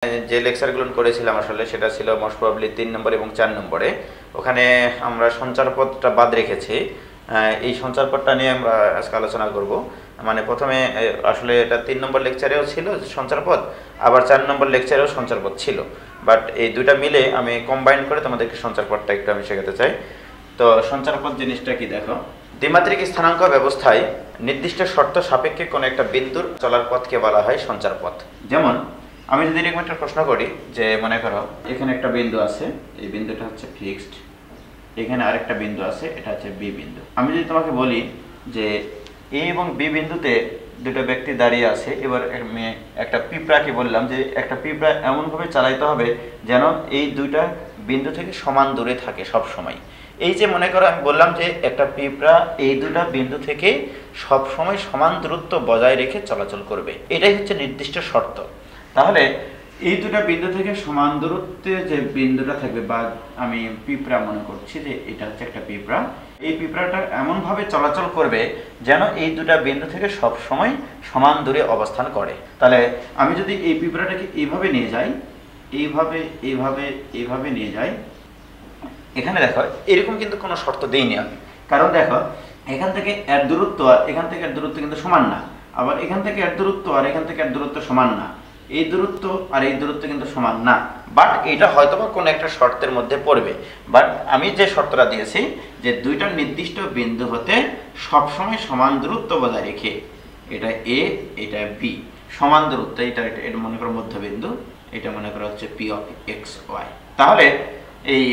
যে লেকচারগুলো করেছিলাম আসলে সেটা ছিল মোস্ট প্রবাবলি 3 নম্বর এবং 4 নম্বরে। ওখানে আমরা সঞ্চারপথটা বাদ রেখেছি। এই সঞ্চারপথটা নিয়ে আমরা আজকে আলোচনা করব। মানে প্রথমে আসলে এটা 3 নম্বর লেকচারেও ছিল সঞ্চারপথ, আবার 4 নম্বর লেকচারেও সঞ্চারপথ ছিল, বাট এই দুটা মিলে আমি কম্বাইন করে তোমাদেরকে সঞ্চারপথটা একটু আমি শেখাতে চাই। তো সঞ্চারপথ জিনিসটা কি দেখো, দ্বিমাত্রিক স্থানাঙ্ক ব্যবস্থায় নির্দিষ্ট শর্ত সাপেক্ষে কোনো একটা বিন্দুর চলার পথকে বলা হয় সঞ্চারপথ। যেমন আমি যদি এরকম একটা প্রশ্ন করি যে মনে করো এখানে একটা বিন্দু আছে, এই বিন্দুটা হচ্ছে ফিক্সড, এখানে আরেকটা বিন্দু আছে, এটা হচ্ছে বি বিন্দু। আমি যদি তোমাকে বলি যে এ এবং বি বিন্দুতে দুটো ব্যক্তি দাঁড়িয়ে আছে, এবার আমি একটা পিঁপড়াকে বললাম যে একটা পিঁপড়া এমনভাবে চালাইতে হবে যেন এই দুইটা বিন্দু থেকে সমান দূরে থাকে সব সময়। এই যে মনে করো আমি বললাম যে একটা পিঁপড়া এই দুটা বিন্দু থেকে সব সময় সমান দূরত্ব বজায় রেখে চলাচল করবে, এটাই হচ্ছে নির্দিষ্ট শর্ত। তাহলে এই দুটা বিন্দু থেকে সমান দূরত্বে যে বিন্দুটা থাকবে, বা আমি পিঁপড়া মনে করছি যে এটা হচ্ছে একটা পিঁপড়া, এই পিঁপড়াটা এমনভাবে চলাচল করবে যেন এই দুটা বিন্দু থেকে সব সময় সমান দূরে অবস্থান করে। তাহলে আমি যদি এই পিঁপড়াটাকে এইভাবে নিয়ে যাই, এইভাবে এইভাবে এইভাবে নিয়ে যাই, এখানে দেখো এরকম কিন্তু কোনো শর্ত দেইনি আমি, কারণ দেখো এখান থেকে এর দূরত্ব আর এখান থেকে এর দূরত্ব কিন্তু সমান না, আবার এখান থেকে এর দূরত্ব আর এখান থেকে এর দূরত্ব সমান না, এই দূরত্ব আর এই দূরত্ব কিন্তু সমান না, বাট এটা হয়তো বা কোনো একটা শর্তের মধ্যে পড়বে। বাট আমি যে শর্তটা দিয়েছি যে দুইটা নির্দিষ্ট বিন্দু হতে সবসময় সমান দূরত্ব বজায় রেখে, এটা এ এটা বি, সমান দূরত্ব, এটা এটা মনে করো মধ্যবিন্দু, এটা মনে করো হচ্ছে পি অফ এক্স ওয়াই। তাহলে এই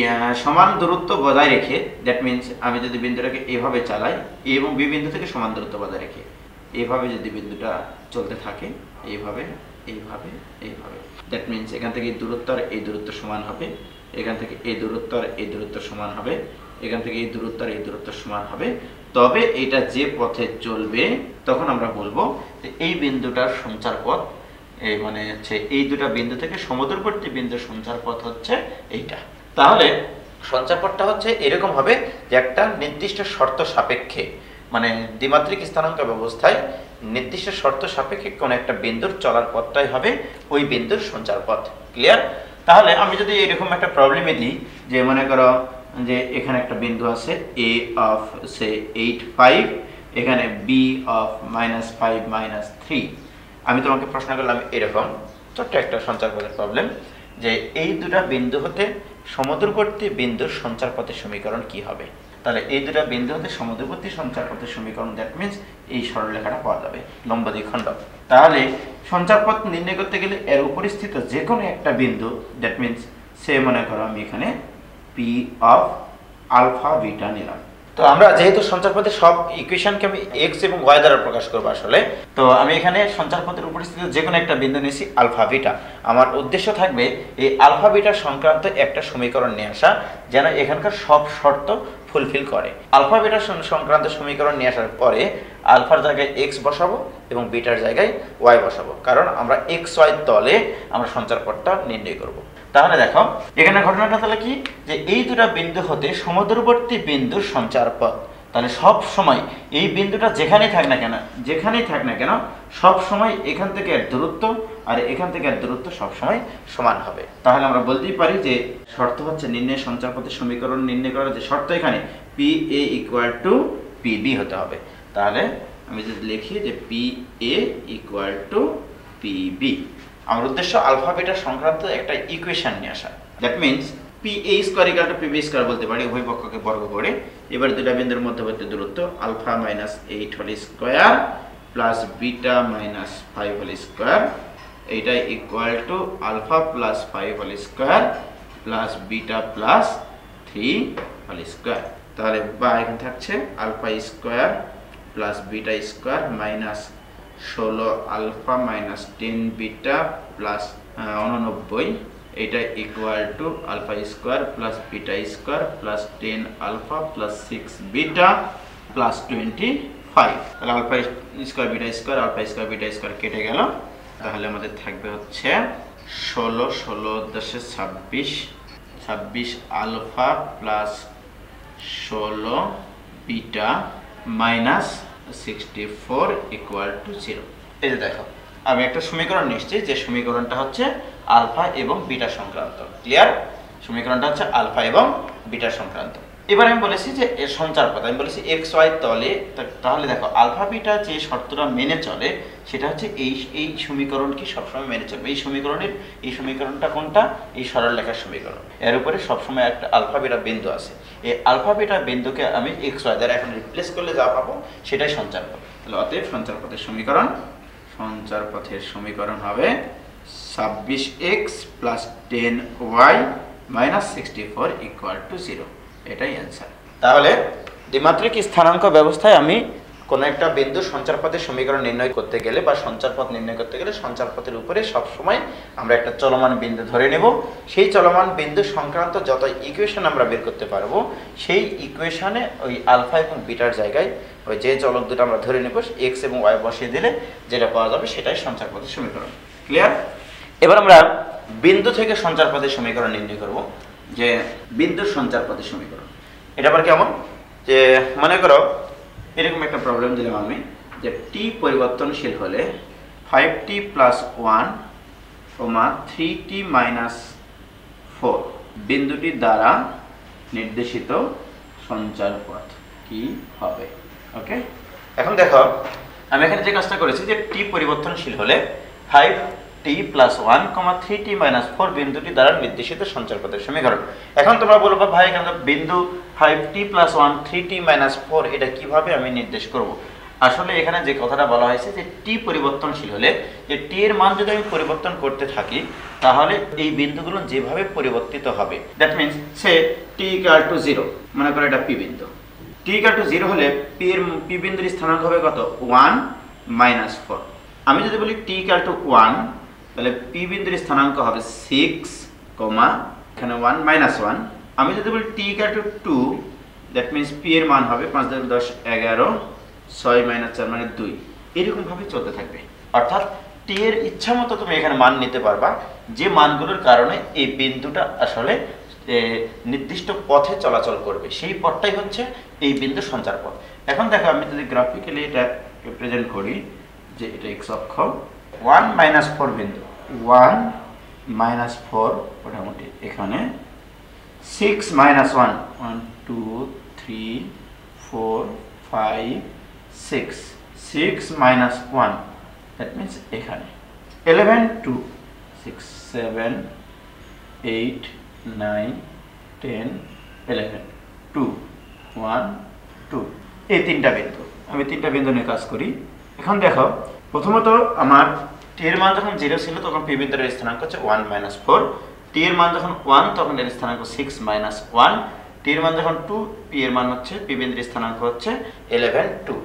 সমান দূরত্ব বজায় রেখে, দ্যাট মিনস আমি যদি বিন্দুটাকে এভাবে চালাই, এ এবং বি বিন্দু থেকে সমান দূরত্ব বজায় রেখে এইভাবে যদি বিন্দুটা চলতে থাকে, এইভাবে এইভাবে এইভাবে, দ্যাট মিনস এখান থেকে এই দূরত্ব আর এই দূরত্ব সমান হবে, এখান থেকে এই দূরত্ব আর এই দূরত্ব সমান হবে, এখান থেকে এই দূরত্ব আর এই দূরত্ব সমান হবে, তবে এটা যে পথে চলবে তখন আমরা বলবো যে এই বিন্দুটার সঞ্চারপথ, এই মানে হচ্ছে এই দুটা বিন্দু থেকে সমদূরবর্তী বিন্দুর সঞ্চারপথ হচ্ছে এইটা। তাহলে সঞ্চারপথটা হচ্ছে এরকম হবে যে একটা নির্দিষ্ট শর্ত সাপেক্ষে, মানে দ্বিমাত্রিক স্থানাঙ্ক ব্যবস্থায় নির্দিষ্ট শর্ত সাপেক্ষে কোনো একটা বিন্দুর চলার পথটাই হবে ওই বিন্দুর সঞ্চারপথ। ক্লিয়ার? তাহলে আমি যদি এরকম একটা প্রবলেমে দিই যে মনে করো যে এখানে একটা বিন্দু আছে এ অফ সে 8 5, এখানে বি অফ -5 -3, আমি তোমাকে প্রশ্ন করলাম এরকম ছোট্ট একটা সঞ্চারপথের প্রবলেম যে এই দুটা বিন্দু হতে সমদূরবর্তী বিন্দুর সঞ্চারপথের সমীকরণ কি হবে। তাহলে এই দুটা বিন্দু হতে সমদূরবর্তী সঞ্চারপথের সমীকরণ, দ্যাট মিনস এই সরলরেখাটা পাওয়া যাবে, লম্ব দ্বিখণ্ডক। তাহলে সঞ্চারপথ নির্ণয় করতে গেলে এর উপরিস্থিত যে কোনো একটা বিন্দু, দ্যাট মিনস সে মনে করো আমি এখানে পি অফ আলফা বিটা নিলাম। তো আমরা যেহেতু সঞ্চারপথের সব ইকুয়েশনকে আমি এক্স এবং ওয়াই দ্বারা প্রকাশ করবো আসলে, তো আমি এখানে সঞ্চারপথের উপরিস্থিত যে কোনো একটা বিন্দু নিয়েছি আলফা বিটা। আমার উদ্দেশ্য থাকবে এই আলফা বিটা সংক্রান্ত একটা সমীকরণ নিয়ে আসা যেন এখানকার সব শর্ত ফুলফিল করে। আলফা বিটা সংক্রান্ত সমীকরণ নিয়ে আসার পরে আলফার জায়গায় এক্স বসাবো এবং বিটার জায়গায় ওয়াই বসাবো, কারণ আমরা এক্স ওয়াই তলে আমরা সঞ্চারপথটা নির্ণয় করব। তাহলে দেখো এখানে ঘটনাটা তাহলে কি, যে এই দুটা বিন্দু হতে সমদূরবর্তী বিন্দুর সঞ্চারপথ, তাহলে সব সময় এই বিন্দুটা যেখানেই থাক না কেন সব সময় এখান থেকে এর দূরত্ব আর এখান থেকে এর দূরত্ব সব সময় সমান হবে। তাহলে আমরা বলতেই পারি যে শর্ত হচ্ছে নির্ণয় সঞ্চারপথের সমীকরণ নির্ণয় করার যে শর্ত, এখানে P A equal to P B হতে হবে। তাহলে আমি যদি লিখি যে P A equal to P B, আমার উদ্দেশ্য আলফা বিটা সংক্রান্ত একটা ইকুয়েশন নিয়ে আসা, that means P A square equal to P B square বলতে পারি, উভয় পক্ষকে বর্গ করে। এবার দুটা বিন্দুর মধ্যবর্তী দূরত্ব alpha -8 whole square plus beta -5 whole square, এইটা equal to alpha plus 5 whole square plus beta plus 3 whole square. তাহলে বা এখানে থাকছে alpha square plus beta square -16 alpha -10 beta plus 89, এটা equal to alpha square plus beta square plus 10 alpha plus 6 beta plus 25। তাহলে alpha square beta square alpha square beta square কেটে গেল, তাহলে আমাদের থাকবে হচ্ছে 16 16 10 26, 26 alpha plus 16 beta -64 equal to 0। এই যে দেখো আমি একটা সমীকরণ নিচ্ছি, যে সমীকরণটা হচ্ছে আলফা এবং বিটা সংক্রান্ত। ক্লিয়ার? সমীকরণটা হচ্ছে আলফা এবং বিটা সংক্রান্ত। এবার আমি বলেছি যে এর সঞ্চার পথ, আমি বলেছি এক্স ওয়াই তলে, তাহলে দেখো আলফা বিটা যে শর্তটা মেনে চলে সেটা হচ্ছে এই সমীকরণকে সবসময় মেনে চলবে। এই সমীকরণটা কোনটা? এই সরল রেখার সমীকরণ। এর উপরে সবসময় একটা আলফা বিটা বিন্দু আছে। এই আলফা বিটা বিন্দুকে আমি এক্স ওয়াই দ্বারা এখন রিপ্লেস করলে যা পাবো সেটাই সঞ্চার পথ। তাহলে অতএব সঞ্চার পথের সমীকরণ হবে 26x + 10y - 64 = 0। এটাই অ্যান্সার। তাহলে দ্বিমাত্রিক স্থানাঙ্ক ব্যবস্থায় আমি কোনো একটা বিন্দুর সঞ্চারপথের সমীকরণ নির্ণয় করতে গেলে বা সঞ্চারপথ নির্ণয় করতে গেলে সঞ্চারপথের উপরে সবসময় আমরা একটা চলমান বিন্দু ধরে নেব। সেই চলমান বিন্দু সংক্রান্ত যত ইকুয়েশন আমরা বের করতে পারবো, সেই ইকুয়েশনে ওই আলফা এবং বিটার জায়গায় ওই যে চলক দুটো আমরা ধরে নেব, এক্স এবং ওয়াই বসিয়ে দিলে যেটা পাওয়া যাবে সেটাই সঞ্চারপথের সমীকরণ। ক্লিয়ার? এবার আমরা বিন্দু থেকে সঞ্চারপথের সমীকরণ নির্ণয় করব। যে বিন্দুর সঞ্চারপথের সমীকরণ, এটা আবার কেমন? যে মনে করো এরকম একটা প্রবলেম দিলাম আমি, যে টি পরিবর্তনশীল হলে 5t + 1, 3t - 4 বিন্দুটি দ্বারা নির্দেশিত সঞ্চারপথ কি হবে? ওকে, এখন দেখো আমি এখানে যে কাজটা করেছি, যে টি পরিবর্তনশীল হলে 5t + 1, 3t - 4 বিন্দুটি দ্বারা নির্দেশিত সঞ্চারপথের সমীকরণ। এখন তোমরা বলবো ভাই এখানে বিন্দু 5t + 1, 3t - 4 এটা কিভাবে আমি নির্দেশ করব? আসলে এখানে যে কথাটা বলা হয়েছে যে টি পরিবর্তনশীল হলে, যে টি এর মান যদি আমি পরিবর্তন করতে থাকি তাহলে এই বিন্দুগুলো যেভাবে পরিবর্তিত হবে, দ্যাট মিনস সে t = 0, মনে করো এটা পি বিন্দু। t = 0 হলে পি বিন্দুর স্থানাঙ্ক হবে কত? 1 - 4। আমি যদি বলি t = 1, তাহলে পি বিন্দুর স্থানাঙ্ক হবে 6, এখানে 1 - 1। আমি যদি বলি t = 2, দ্যাট মিনস পি এর মান হবে 5 × 10 = 11, 6 - 4 মানে 2। এরকম ভাবে চলতে থাকবে। অর্থাৎ টি এর ইচ্ছা মতো তুমি এখানে মান নিতে পারবা, যে মানগুলোর কারণে এই বিন্দুটা আসলে নির্দিষ্ট পথে চলাচল করবে, সেই পথটাই হচ্ছে এই বিন্দুর সঞ্চার পথ। এখন দেখো আমি যদি গ্রাফিক্যালি এটা রিপ্রেজেন্ট করি, যে এটা x অক্ষ, 1 - 4 বিন্দু, 1 - 4 মোটামুটি এখানে, 6 - 1, 1 2 3 4 5 6, 6 - 1 দ্যাট মিনস এখানে, 11 2 6 7 8 9 10 11 2 1 2, এই তিনটা বিন্দু। আমি তিনটা বিন্দু নিয়ে কাজ করি। এখন দেখো প্রথমত আমার টি এর মান যখন 0 ছিল তখন পি বিন্দুর স্থানাঙ্ক হচ্ছে 1 - 4, টি এর মান যখন 1 তখন এর স্থানাঙ্ক 6 - 1, টি এর মান যখন 2, পি এর মান হচ্ছে, পি বিন্দুর স্থানাঙ্ক হচ্ছে 11 2।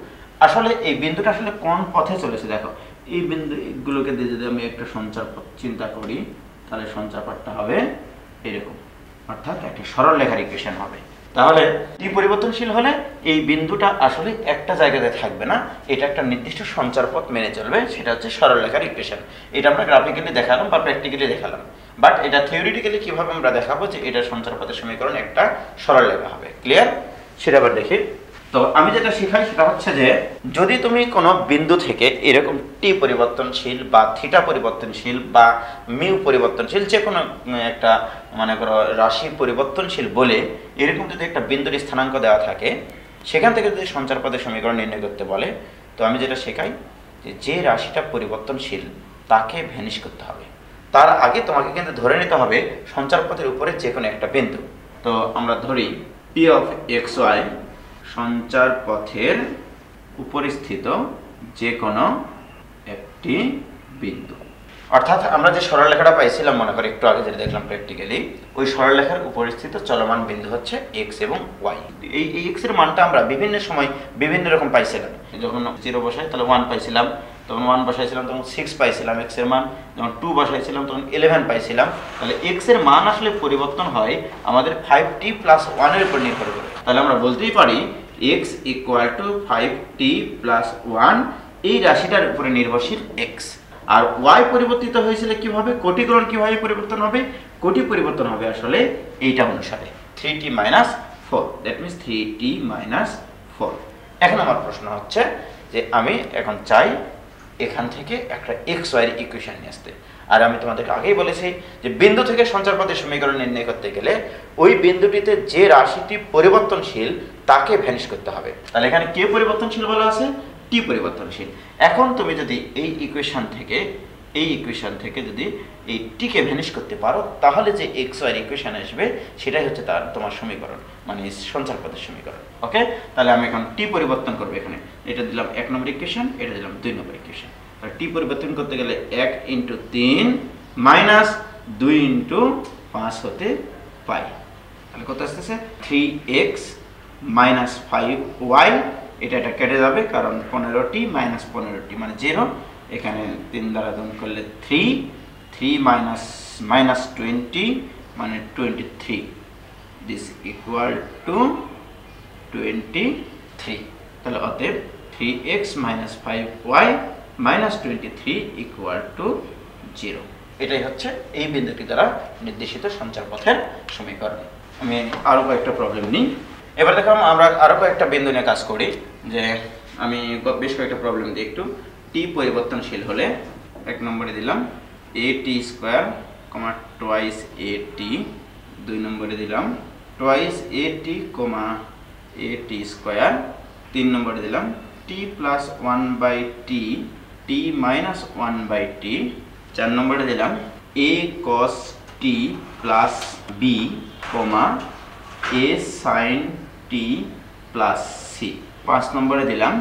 আসলে এই বিন্দুটা আসলে কোন পথে চলেছে দেখো, এই বিন্দুগুলোকে দিয়ে যদি আমি একটা সঞ্চার পথ চিন্তা করি তাহলে সঞ্চার পথটা হবে এরকম, অর্থাৎ একটা সরল রেখার ইকুয়েশন হবে। তাহলে টি পরিবর্তনশীল হলে এই বিন্দুটা আসলে একটা জায়গাতে থাকবে না, এটা একটা নির্দিষ্ট সঞ্চার পথ মেনে চলবে, সেটা হচ্ছে সরল রেখার ইকুয়েশন। এটা আমরা গ্রাফিক্যালি দেখালাম বা প্র্যাকটিক্যালি দেখালাম, বাট এটা থিওরিটিক্যালি কিভাবে আমরা দেখাবো যে এটা সঞ্চার পথের সমীকরণ একটা সরল রেখা হবে। ক্লিয়ার? সেটা আবার দেখি। তো আমি যেটা শেখাই সেটা হচ্ছে যে যদি তুমি কোনো বিন্দু থেকে এরকম টি পরিবর্তনশীল বা থিটা পরিবর্তনশীল বা মিউ পরিবর্তনশীল যে কোনো একটা মনে করো রাশি পরিবর্তনশীল বলে এরকম যদি একটা বিন্দুর স্থানাঙ্ক দেওয়া থাকে, সেখান থেকে যদি সঞ্চারপথের সমীকরণ নির্ণয় করতে বলে, তো আমি যেটা শেখাই যে রাশিটা পরিবর্তনশীল তাকে ভ্যানিশ করতে হবে। তার আগে তোমাকে কিন্তু ধরে নিতে হবে সঞ্চারপথের উপরে যে কোনো একটা বিন্দু। তো আমরা ধরি পি অফ এক্স ওয়াই সঞ্চার পথের উপরিস্থিত যে কোনো একটি বিন্দু। অর্থাৎ আমরা যে সরলরেখাটা পাইছিলাম মনে করি একটু আগে যেটা দেখলাম প্র্যাকটিক্যালি, ওই সরলরেখার উপরিস্থিত চলমান বিন্দু হচ্ছে এক্স এবং ওয়াই। এই এক্স এর মানটা আমরা বিভিন্ন সময় বিভিন্ন রকম পাইছিলাম। যখন 0 বসাই তাহলে 1 পাইছিলাম, তখন 1 বসাইছিলাম তখন 6 পাইছিলাম এক্স এর মান, যখন 2 বসাইছিলাম তখন 11 পাইছিলাম। তাহলে এক্স এর মান আসলে পরিবর্তন হয় আমাদের 5t + 1 এর উপর নির্ভর করে। তাহলে আমরা বলতেই পারি x = 5t + 1, এই রাশিটার উপরে নির্ভরশীল x। আর y পরিবর্তিত হয়েছিল কিভাবে, কোটিকরণ কিভাবে পরিবর্তন হবে? কোটি পরিবর্তন হবে আসলে এইটা অনুসারে 3t - 4, দ্যাট মিনস 3t - 4। এখন আমার প্রশ্ন হচ্ছে যে আমি এখন চাই এখান থেকে একটা এক্স ওয়াই এর ইকুয়েশন নিয়ে আসতে। আর আমি তোমাদেরকে আগেই বলেছি যে বিন্দু থেকে সঞ্চার পথের সমীকরণ নির্ণয় করতে গেলে ওই বিন্দুটিতে যে রাশিটি পরিবর্তনশীল তাকে ভ্যানিশ করতে হবে। তাহলে এখানে কে পরিবর্তনশীল বলা আছে? টি পরিবর্তনশীল। এখন তুমি যদি এই ইকুয়েশন থেকে যদি এই টিকে ভ্যানিশ করতে পারো তাহলে যে এক্স ওয়াই ইকুয়েশন আসবে সেটাই হচ্ছে তার তোমার সমীকরণ, মানে সঞ্চার পথের সমীকরণ। ওকে, তাহলে আমি এখন টি পরিবর্তন করবো। এখানে এটা দিলাম 1 নম্বর ইকুয়েশন, এটা দিলাম 2 নম্বর ইকুয়েশন। তাহলে টি পরিবর্তন করতে গেলে 1 × 3 মাইনাস 2 × 5 হতে পাই। তাহলে কত আসতেছে? 3x minus 5y। এটা কেটে যাবে কারণ 15t মাইনাস 15t মানে 0। এখানে 3 দ্বারা গুণ করলে 3 মাইনাস 20 মানে 23। This equal two 23। তাহলে অতএব 3x minus 5y minus 23 equal to 0। এটাই হচ্ছে এই বিন্দুটি দ্বারা নির্দেশিত সঞ্চার পথের সমীকরণ। আমি আরও কয়েকটা প্রবলেম নিই। এবার দেখো আমরা আরও কয়েকটা বিন্দু নিয়ে কাজ করি। যে আমি বেশ কয়েকটা প্রবলেম দিই একটু। টি পরিবর্তনশীল হলে 1 নম্বরে দিলাম at² টুয়াইস at, 2 নম্বরে দিলাম টুয়াইস at, at², 3 নম্বরে দিলাম t plus 1/t, t minus 1/t, 4 নম্বরে দিলাম a cos t plus b, a sin t plus c, 5 নম্বরে দিলাম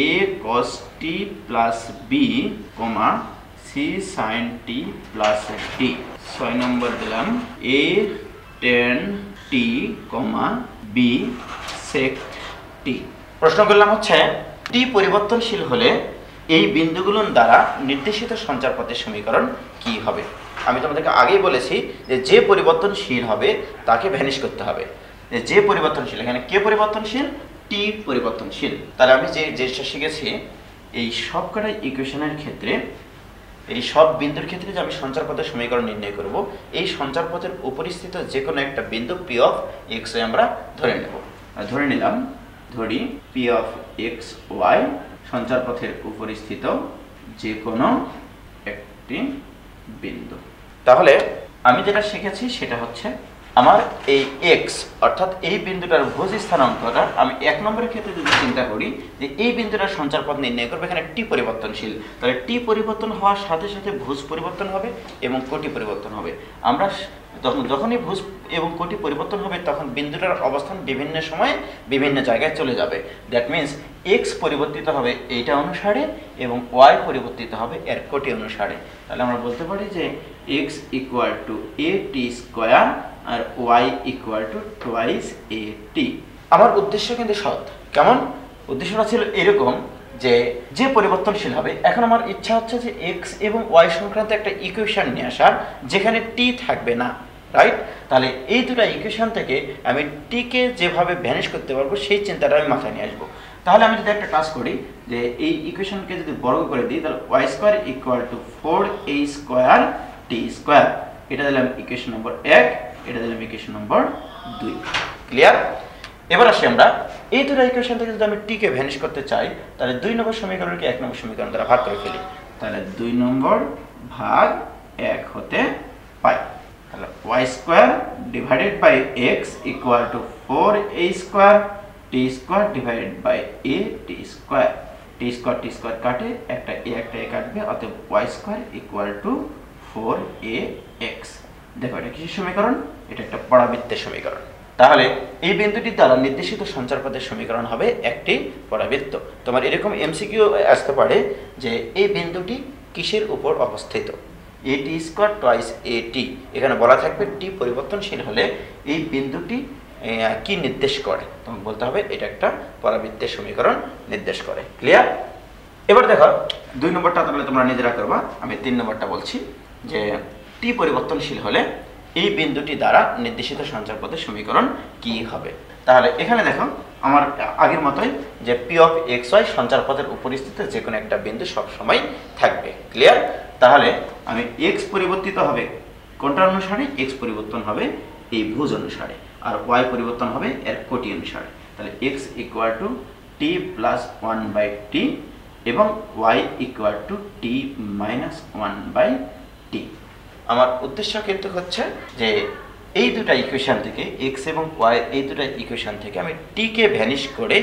a cos t plus b, c sin t plus d, 6 নম্বর দিলাম a tan t, b sec t। প্রশ্ন করলাম হচ্ছে টি পরিবর্তনশীল হলে এই বিন্দুগুলোর দ্বারা নির্দেশিত সঞ্চার পথের সমীকরণ কি হবে? আমি তোমাদেরকে আগেই বলেছি যে পরিবর্তনশীল হবে তাকে ভ্যানিশ করতে হবে। যে পরিবর্তনশীল, এখানে কে পরিবর্তনশীল? টি পরিবর্তনশীল। তাহলে আমি যে জিনিসটা শিখেছি এই সব কটা ইকুয়েশনের ক্ষেত্রে, এই সব বিন্দুর ক্ষেত্রে যে আমি সঞ্চার পথের সমীকরণ নির্ণয় করব, এই সঞ্চার পথের উপরিস্থিত যে কোনো একটা বিন্দু পি অফ এক্স ওয়াই আমরা ধরে নেব। ধরি পি অফ এক্স ওয়াই সঞ্চার পথের উপরিস্থিত যে কোনো একটি বিন্দু। তাহলে আমি যেটা শিখেছি সেটা হচ্ছে আমার এই এক্স অর্থাৎ এই বিন্দুটার ভুজ স্থানাঙ্কটা আমি 1 নম্বরের ক্ষেত্রে যদি চিন্তা করি যে এই বিন্দুটার সঞ্চার পথ নির্ণয় করবো, এখানে টি পরিবর্তনশীল। তাহলে টি পরিবর্তন হওয়ার সাথে সাথে ভুজ পরিবর্তন হবে এবং কোটি পরিবর্তন হবে। আমরা যখনই ভুজ এবং কোটি পরিবর্তন হবে তখন বিন্দুটার অবস্থান বিভিন্ন সময়ে বিভিন্ন জায়গায় চলে যাবে। দ্যাট মিনস এক্স পরিবর্তিত হবে এইটা অনুসারে এবং ওয়াই পরিবর্তিত হবে এর কোটি অনুসারে। তাহলে আমরা বলতে পারি যে এক্স ইকুয়াল টু at² আর y equal to twice at। আমার উদ্দেশ্য কিন্তু সৎ। কেমন? উদ্দেশ্যটা ছিল এরকম যে পরিবর্তনশীল হবে। এখন আমার ইচ্ছা হচ্ছে যে এক্স এবং ওয়াই সংক্রান্ত একটা ইকুয়েশন নিয়ে আসার যেখানে টি থাকবে না, রাইট? তাহলে এই দুটো ইকুয়েশন থেকে আমি টিকে যেভাবে ভ্যানিশ করতে পারবো সেই চিন্তাটা আমি মাথায় নিয়ে আসবো। তাহলে আমি যদি একটা কাজ করি যে এই ইকুয়েশনকে যদি বর্গ করে দিই তাহলে y² equal to 4a² t²। এটা দিলাম ইকুয়েশন নম্বর 1, এটা দিলাম ইকুয়েশন নম্বর 2। ক্লিয়ার? এবার আসি আমরা এই দুটো ইকুয়েশন থেকে যদি আমি টিকে ভ্যানিশ করতে চাই তাহলে 2 নম্বর সমীকরণকে 1 নম্বর সমীকরণ দ্বারা ভাগ করে ফেলি। তাহলে 2 নম্বর ভাগ 1 হতে পাই। তাহলে y² divided by x equal to 4a² t² divided by a t²। t² কাটে একটা a কাটবে, অতএব y² ইকুয়াল টু 4ax। দেখো এটা কিসের সমীকরণ? এটা একটা পরাবৃত্তের সমীকরণ। তাহলে এই বিন্দুটির দ্বারা নির্দেশিত সঞ্চার পথের সমীকরণ হবে একটি পরাবৃত্ত। তোমার এরকম এমসিকিউ আসতে পারে যে এই বিন্দুটি কিসের উপর অবস্থিত? at² twice at। এখানে বলা থাকবে টি পরিবর্তনশীল হলে এই বিন্দুটি কি নির্দেশ করে? তোমাকে বলতে হবে এটা একটা পরাবৃত্তের সমীকরণ নির্দেশ করে। ক্লিয়ার? এবার দেখো 2 নম্বরটা তাহলে তোমরা নিজেরা করবা। আমি 3 নম্বরটা বলছি যে টি পরিবর্তনশীল হলে এই বিন্দুটি দ্বারা নির্দেশিত সঞ্চার পথের সমীকরণ কি হবে? তাহলে এখানে দেখো আমার আগের মতোই যে পি অফ এক্স ওয়াই সঞ্চার পথের উপরিস্থিত যে কোনো একটা বিন্দু সব সময় থাকবে। ক্লিয়ার? তাহলে আমি এক্স পরিবর্তিত হবে কোনটা অনুসারে? এক্স পরিবর্তন হবে এই ভুজ অনুসারে আর ওয়াই পরিবর্তন হবে এর কোটি অনুসারে। তাহলে x equal to T plus 1/t এবং y equal to T minus 1/t। আমার উদ্দেশ্য কিন্তু হচ্ছে যে এই দুটা ইকুয়েশন থেকে x এবং y এই দুটা ইকুয়েশন থেকে আমি t কে ভ্যানিশ করে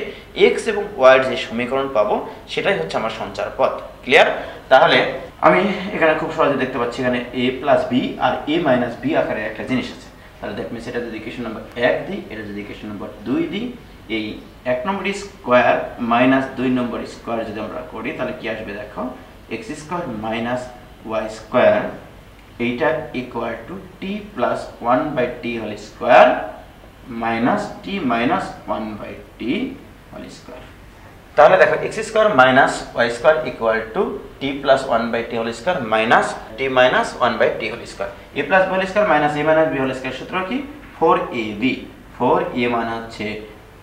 x এবং y এর যে সমীকরণ পাবো সেটাই হচ্ছে আমার সঞ্চার পথ। ক্লিয়ার? তাহলে আমি এখানে খুব সহজে দেখতে পাচ্ছি এখানে a প্লাস b আর a মাইনাস b আকারে একটা জিনিস আছে। তাহলে দ্যাট মিনস এটা যদি ইকুয়েশন নাম্বার 1 দিই, এটা যদি ইকুয়েশন নাম্বার 2 দিই, এই 1 নম্বর স্কোয়ার মাইনাস 2 নম্বর স্কোয়ার যদি আমরা করি তাহলে কি আসবে দেখো, x square minus y square এইটা equal to T plus 1/t whole square minus T minus 1/t whole square. তাহলে দেখো x square minus y square equal to T plus 1/t whole square minus T minus 1/t whole square. a plus b whole square minus a minus b whole square সূত্র কি? 4ab। 4a মানে হচ্ছে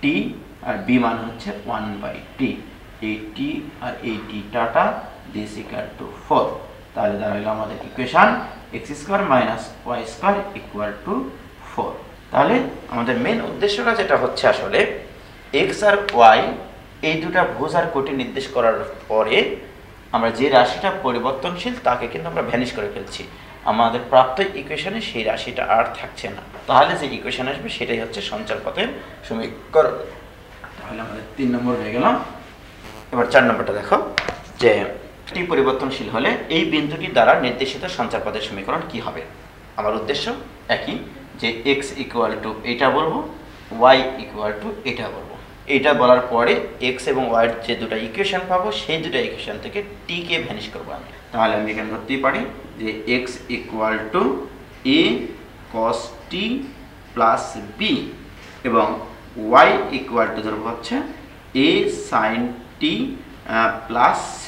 t আর b মানে হচ্ছে 1/t। এই t আর এই t tata this equal two 4। তাহলে দাঁড়াইলো আমাদের equation x square minus y square equal two 4। তাহলে আমাদের মেন উদ্দেশ্যটা যেটা হচ্ছে আসলে x আর y এই দুটা ভুজ আর কোটি নির্দেশ করার পরে আমরা যে রাশিটা পরিবর্তনশীল তাকে কিন্তু আমরা ভ্যানিশ করে ফেলছি। আমাদের প্রাপ্ত ইকুয়েশনে সেই রাশিটা আর থাকছে না। তাহলে যে ইকুয়েশন আসবে সেটাই হচ্ছে সঞ্চার পথের সমীকরণ। তাহলে আমাদের 3 নম্বর হয়ে গেল। এবার 4 নম্বরটা দেখো যে টি পরিবর্তনশীল হলে এই বিন্দুটি দ্বারা নির্দেশিত সঞ্চার পথের সমীকরণ কি হবে। আমার উদ্দেশ্য একই, যে x ইকুয়াল টু এটা বলবো, y ইকুয়াল টু এটা বলবো। এটা বলার পরে x এবং y এর যে দুটো ইকুয়েশন পাবো সেই দুটো ইকুয়েশন থেকে t কে ভ্যানিশ করবো আমি। তাহলে আমি এখানে ধরতেই পারি যে x equal to a cos t plus b এবং y ইকুয়াল টু ধরবো হচ্ছে a sin t plus c।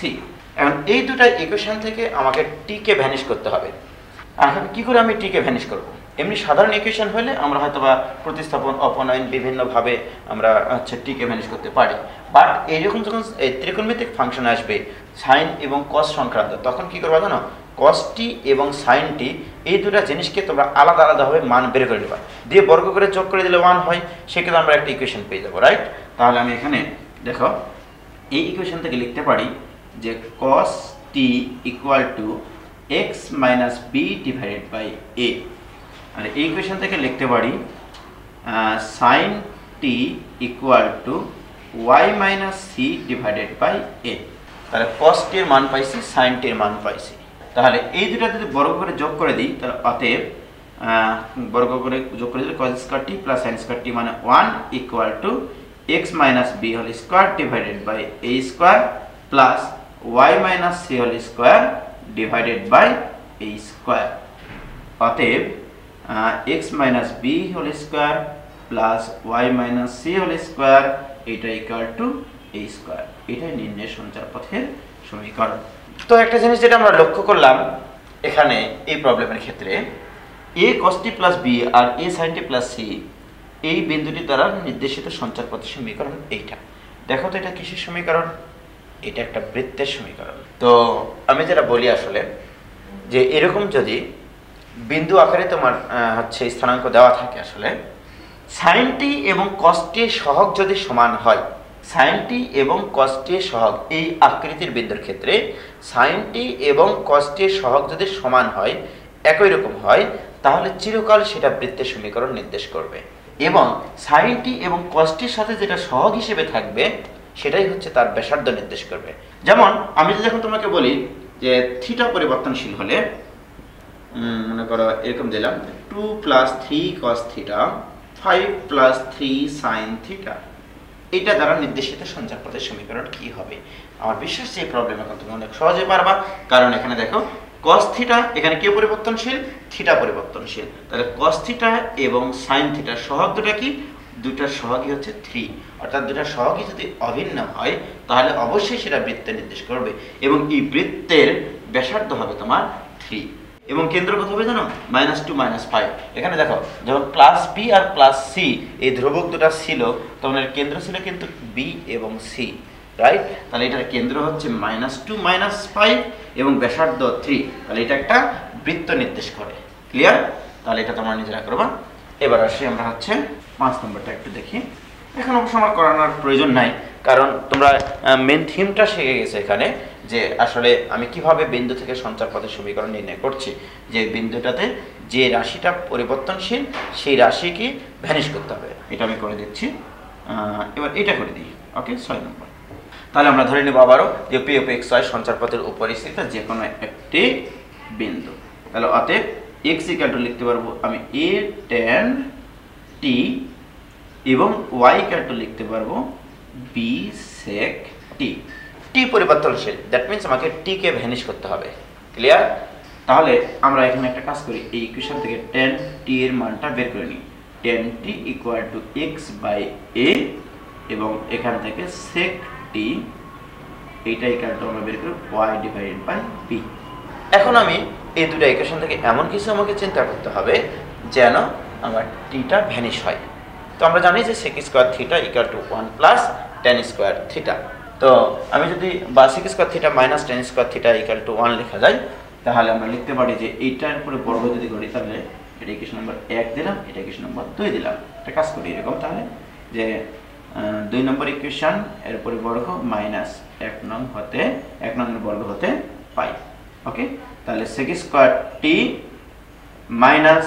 এখন এই দুটো ইকুয়েশন থেকে আমাকে t কে ভ্যানিশ করতে হবে। এখন কি করে আমি t কে ভ্যানিশ করব? এমনি সাধারণ ইকুয়েশন হলে আমরা হয়তোবা প্রতিস্থাপন অপনয়ন বিভিন্নভাবে আমরা হচ্ছে t কে ভ্যানিশ করতে পারি। বাট এইরকম যখন ত্রিকোণমিতিক ফাংশন আসবে সাইন এবং কস সংক্রান্ত, তখন কি করবা জানো, cos t এবং sin t এই দুটা জিনিসকে তোমরা আলাদা আলাদাভাবে মান বের করে নেবা, দিয়ে বর্গ করে যোগ করে দিলে 1 হয়, সেক্ষেত্রে আমরা একটা ইকুয়েশন পেয়ে যাবো, রাইট? তাহলে আমি এখানে দেখো এই ইকুয়েশন থেকে লিখতে পারি যে cos t equal to x minus b divided by a। আর এই ইকুয়েশন থেকে লিখতে পারি sin t equal to y minus c divided by a। তাহলে cos t এর মান পাইছি, sin t এর মান পাইছি। তাহলে এই দুটো যদি বর্গ করে যোগ করে দিই তাহলে অতএব বর্গ করে যোগ করে দিলে cos square t plus sin square t মানে 1 equal to x minus b whole square divided by a square plus y minus c whole square divided by a square. অতএব x minus b whole square plus y minus c whole square এটা equal to a square. এটাই নির্ণয় সঞ্চার পথের সমীকরণ। তো একটা জিনিস যেটা আমরা লক্ষ্য করলাম এখানে এই প্রবলেমের ক্ষেত্রে, a cos t plus b আর a sin t plus c এই বিন্দুটি দ্বারা নির্দেশিত সঞ্চার পথের সমীকরণ এইটা। দেখো তো এটা কিসের সমীকরণ? এটা একটা বৃত্তের সমীকরণ। তো আমি যেটা বলি আসলে যে এরকম যদি বিন্দু আকারে তোমার হচ্ছে স্থানাঙ্ক দেওয়া থাকে, আসলে sin t এবং cos t এর সহগ যদি সমান হয়, sin t এবং cos t এর সহগ এই আকৃতির বিন্দুর ক্ষেত্রে sin t এবং cos t এর সহগ যদি সমান হয়, একই রকম হয়, তাহলে চিরকাল সেটা বৃত্তের সমীকরণ নির্দেশ করবে। এবং sin t এবং cos t এর সাথে যেটা সহগ হিসেবে থাকবে সেটাই হচ্ছে তার ব্যাসার্ধ নির্দেশ করবে। যেমন আমি যদি এখন তোমাকে বলি যে থিটা পরিবর্তনশীল হলে মনে করো এরকম দিলাম 2 plus 3 cos theta 5 plus 3 sin theta, এটা দ্বারা নির্দেশিত সঞ্চার পথের সমীকরণ কি হবে? আমার বিশ্বাস যে এই প্রবলেম এখন তুমি অনেক সহজে পারবা, কারণ এখানে দেখো cos থিটা এখানে কে পরিবর্তনশীল? থিটা পরিবর্তনশীল। তাহলে cos থিটা এবং sin থিটার সহগ দুটো কি? দুটার সহগই হচ্ছে 3। অর্থাৎ দুটার সহগই যদি অভিন্ন হয় তাহলে অবশ্যই সেটা বৃত্তে নির্দেশ করবে, এবং এই বৃত্তের ব্যাসার্ধ হবে তোমার 3। এবং কেন্দ্র কত হবে জানো? -2 -5। এখানে দেখো যখন প্লাস বি আর প্লাস সি এই ধ্রুবক দুটা ছিল তখন এর কেন্দ্র ছিল কিন্তু বি এবং সি, রাইট? তাহলে এটার কেন্দ্র হচ্ছে -2 -5 এবং ব্যাসার্ধ 3। তাহলে এটা একটা বৃত্ত নির্দেশ করে। ক্লিয়ার? তাহলে এটা তোমরা নিজেরা করবা। এবার আসি আমরা হচ্ছে 5 নম্বরটা একটু দেখি। এখন অবশ্য আমার করানোর প্রয়োজন নাই, কারণ তোমরা মেন থিমটা শিখে গেছে এখানে যে আসলে আমি কিভাবে বিন্দু থেকে সঞ্চারপথের সমীকরণ নির্ণয় করছি, যে বিন্দুটাতে যে রাশিটা পরিবর্তনশীল সেই রাশিকে ভ্যানিশ করতে হবে। এটা আমি করে দিচ্ছি। এবার এটা করে দিই। ওকে, 6 নম্বর। তাহলে আমরা ধরে নেব আবারও যে পি অফ এক্স ওয়াই সঞ্চারপথের উপরিস্থিত যে কোনো একটি বিন্দু। তাহলে অতএব এক্স ইকুয়াল টু লিখতে পারবো আমি এ ট্যান টি এবং ওয়াই ইকুয়াল টু লিখতে পারবো বি সেক টি। টি পরিবর্তনশীল, দ্যাট মিনস আমাকে টি কে ভ্যানিশ করতে হবে। ক্লিয়ার? তাহলে আমরা এখানে একটা কাজ করি, এই ইকুয়েশন থেকে ট্যান টি এর মানটা বের করে নিই। Tan T equal to X by A এবং এখান থেকে সেক টি এইটা ইকুয়াল টু আমরা বের করি ওয়াই ডিভাইডেড বাই বি। এখন আমি এই দুটো ইকুয়েশন থেকে এমন কিছু আমাকে চিন্তা করতে হবে যেন আমার টিটা ভ্যানিশ হয়। তো আমরা জানি যে sec square theta equal to 1 plus tan square theta. তো আমি যদি বা sec square theta minus tan square theta equal to 1 লেখা যায়, তাহলে আমরা লিখতে পারি যে এইটার উপরে বর্গ যদি করি তাহলে এটা ইকুয়েশন নম্বর 1 দিলাম, এটা ইকুয়েশন নম্বর 2 দিলাম। একটা কাজ করি এরকম, তাহলে যে 2 নম্বর ইকুয়েশন এর উপরে বর্গ মাইনাস 1 নং এর বর্গ হতে পাই। ওকে, তাহলে sec square T minus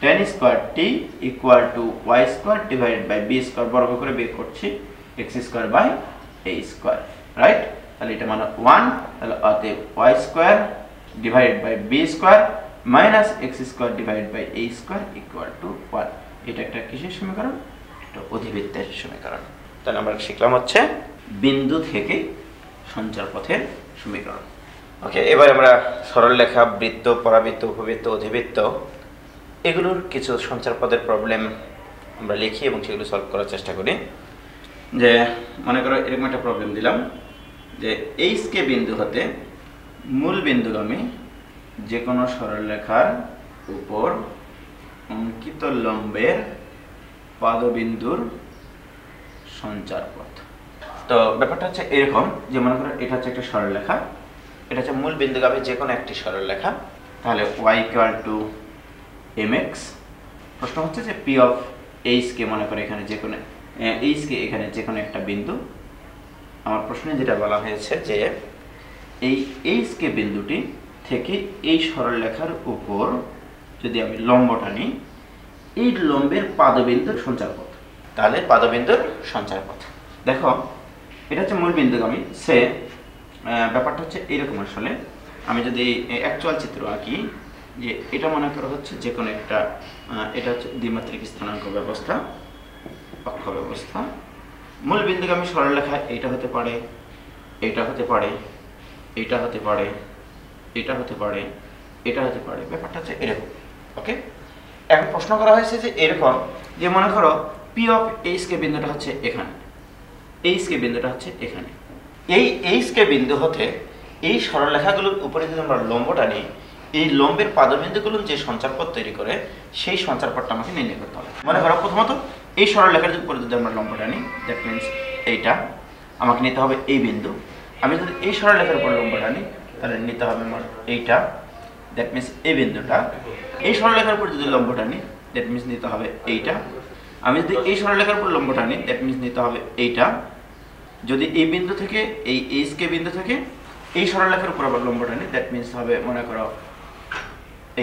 tan square T equal to Y square divided by B square, বর্গ করে বের করছি X square by A square, right? তাহলে এটা মানে 1, তাহলে অতএব Y square divided by B square minus X square divided by A square equal to 1। এটা একটা কিসের সমীকরণ? এটা অধিবৃত্তের সমীকরণ। তাহলে আমরা শিখলাম হচ্ছে বিন্দু থেকে সঞ্চারপথের সমীকরণ। ওকে, এবার আমরা সরলরেখা, বৃত্ত, পরাবৃত্ত, উপবৃত্ত, অধিবৃত্ত এগুলোর কিছু সঞ্চারপথের প্রবলেম আমরা লিখি এবং সেগুলো সলভ করার চেষ্টা করি। যে মনে করো এরকম একটা প্রবলেম দিলাম যে এইচ কে বিন্দু হতে মূল বিন্দুগামী যে কোনো সরলরেখার উপর অঙ্কিত লম্বের পাদবিন্দুর সঞ্চারপথ। তো ব্যাপারটা হচ্ছে এরকম যে মনে করো এটা হচ্ছে একটা সরলরেখা, এটা হচ্ছে মূল বিন্দুগামী যে কোনো একটি সরলরেখা। তাহলে y ইকুয়াল টু mx। প্রশ্ন হচ্ছে যে পি অফ এইচ কে মনে করে এখানে যে কোনো এইচ কে এখানে যে কোনো একটা বিন্দু। আমার প্রশ্নে যেটা বলা হয়েছে যে এই এইচ কে বিন্দুটি থেকে এই সরলরেখার উপর যদি আমি লম্ব টানি, এই লম্বের পাদবিন্দুর সঞ্চারপথ। তাহলে পাদবিন্দুর সঞ্চারপথ দেখো, এটা হচ্ছে মূল বিন্দুগামী। সে ব্যাপারটা হচ্ছে এইরকম। আসলে আমি যদি অ্যাকচুয়াল চিত্র আঁকি, যে এটা মনে করা হচ্ছে যে কোনো একটা, এটা হচ্ছে দ্বিমাত্রিক স্থানাঙ্ক ব্যবস্থা, অক্ষ ব্যবস্থা। মূল বিন্দুগামী সরলরেখা এটা হতে পারে, এটা হতে পারে, এটা হতে পারে, এটা হতে পারে, এটা হতে পারে। ব্যাপারটা হচ্ছে এরকম। ওকে, এখন প্রশ্ন করা হয়েছে যে এরকম যে মনে করো পি অফ এইচ কে বিন্দুটা হচ্ছে এখানে, এইচ কে বিন্দুটা হচ্ছে এখানে। এই এইচ কে বিন্দু হতে এই সরলরেখাগুলোর উপরে যদি আমরা লম্ব টানি, এই লম্বের পাদবিন্দুগুলো যে সঞ্চারপথ তৈরি করে সেই সঞ্চারপথটা আমাকে নির্ণয় করতে হবে। মনে করো প্রথমত এই সরলরেখার উপরে যদি আমরা লম্ব টানি, দ্যাট মিনস এইটা আমাকে নিতে হবে এই বিন্দু। আমি যদি এই সরলরেখার উপর লম্ব টানি তাহলে নিতে হবে আমার এইটা, দ্যাট মিনস এই বিন্দুটা। এই সরলরেখার উপর যদি লম্ব টানি দ্যাট মিনস নিতে হবে এইটা। আমি যদি এই সরলরেখার উপর লম্ব টানি দ্যাট মিনস নিতে হবে এইটা। যদি এই বিন্দু থেকে এই এইচ কে বিন্দু থেকে এই সরলরেখার উপর আবার লম্ব টানি দ্যাট মিনস হবে মনে করো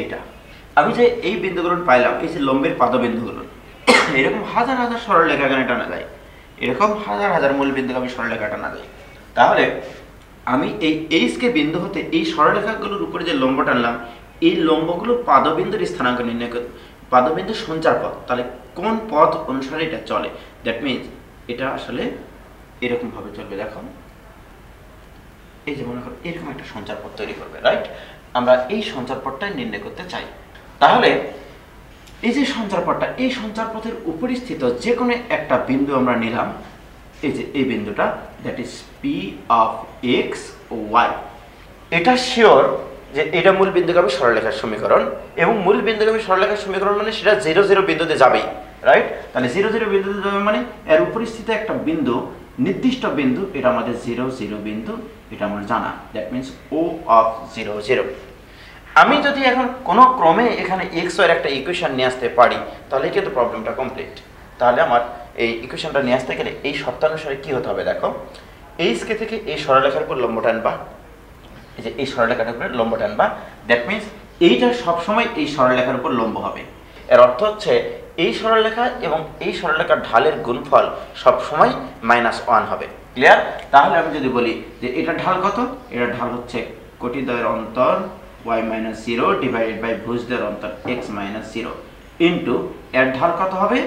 এইটা। আমি যে এই বিন্দুগুলো পাইলাম, এই যে লম্বের পাদবিন্দুগুলো, এরকম হাজার হাজার সরলরেখা এখানে টানা যায়, এরকম হাজার হাজার মূল বিন্দুগামী সরলরেখা টানা যায়। তাহলে আমি এই এইচ কে বিন্দু হতে এই সরলরেখাগুলোর উপরে যে লম্ব টানলাম, এই লম্বগুলো পাদবিন্দুর স্থানাঙ্ক নির্ণয় করে, পাদবিন্দুর সঞ্চারপথ, তাহলে কোন পথ অনুসারে এটা চলে, দ্যাট মিনস এটা আসলে এরকম ভাবে চলবে। দেখো এই যে মনে করো এরকম একটা সঞ্চারপথ তৈরি করবে, রাইট? আমরা এই সঞ্চারপথটাই নির্ণয় করতে চাই। তাহলে এই যে সঞ্চারপথটা, এই সঞ্চারপথের উপরিস্থিত যে কোনো একটা বিন্দু আমরা নিলাম, এই যে এই বিন্দুটা, that is P of X Y. এটা শিওর যে এটা মূল বিন্দুগামী সরলরেখার সমীকরণ, এবং মূল বিন্দুগামী সরলরেখার সমীকরণ মানে সেটা 0 0 বিন্দুতে যাবেই, রাইট? তাহলে 0 0 বিন্দুতে যাবে মানে এর উপরিস্থিত একটা বিন্দু, নির্দিষ্ট বিন্দু, এটা আমাদের 0 0 বিন্দু, এটা আমার জানা, দ্যাট মিনস ও অফ 0 0। আমি যদি এখন কোনো ক্রমে এখানে এক্স ওয়ার একটা ইকুয়েশন নিয়ে আসতে পারি তাহলে কিন্তু প্রবলেমটা কমপ্লিট। তাহলে আমার এই ইকুয়েশনটা নিয়ে আসতে গেলে এই শর্তানুসারে কি হতে হবে দেখো, এইচকে থেকে এই সরলরেখার উপর লম্ব টানবা, এই যে এই সরলরেখাটার উপরে লম্ব টানবা, দ্যাট মিনস এইটা সবসময় এই সরলরেখার উপর লম্ব হবে। এর অর্থ হচ্ছে এই সরলরেখা এবং এই সরলরেখার ঢালের গুণফল সবসময় -1 হবে। ক্লিয়ার? তাহলে আমি যদি বলি যে এটা ঢাল কত, এটা ঢাল হচ্ছে কোটিদ্বয়ের অন্তর y-0 ডিভাইডেড বাই ভুজদ্বয়ের অন্তর x-0 ইন্টু এর ঢাল কত হবে,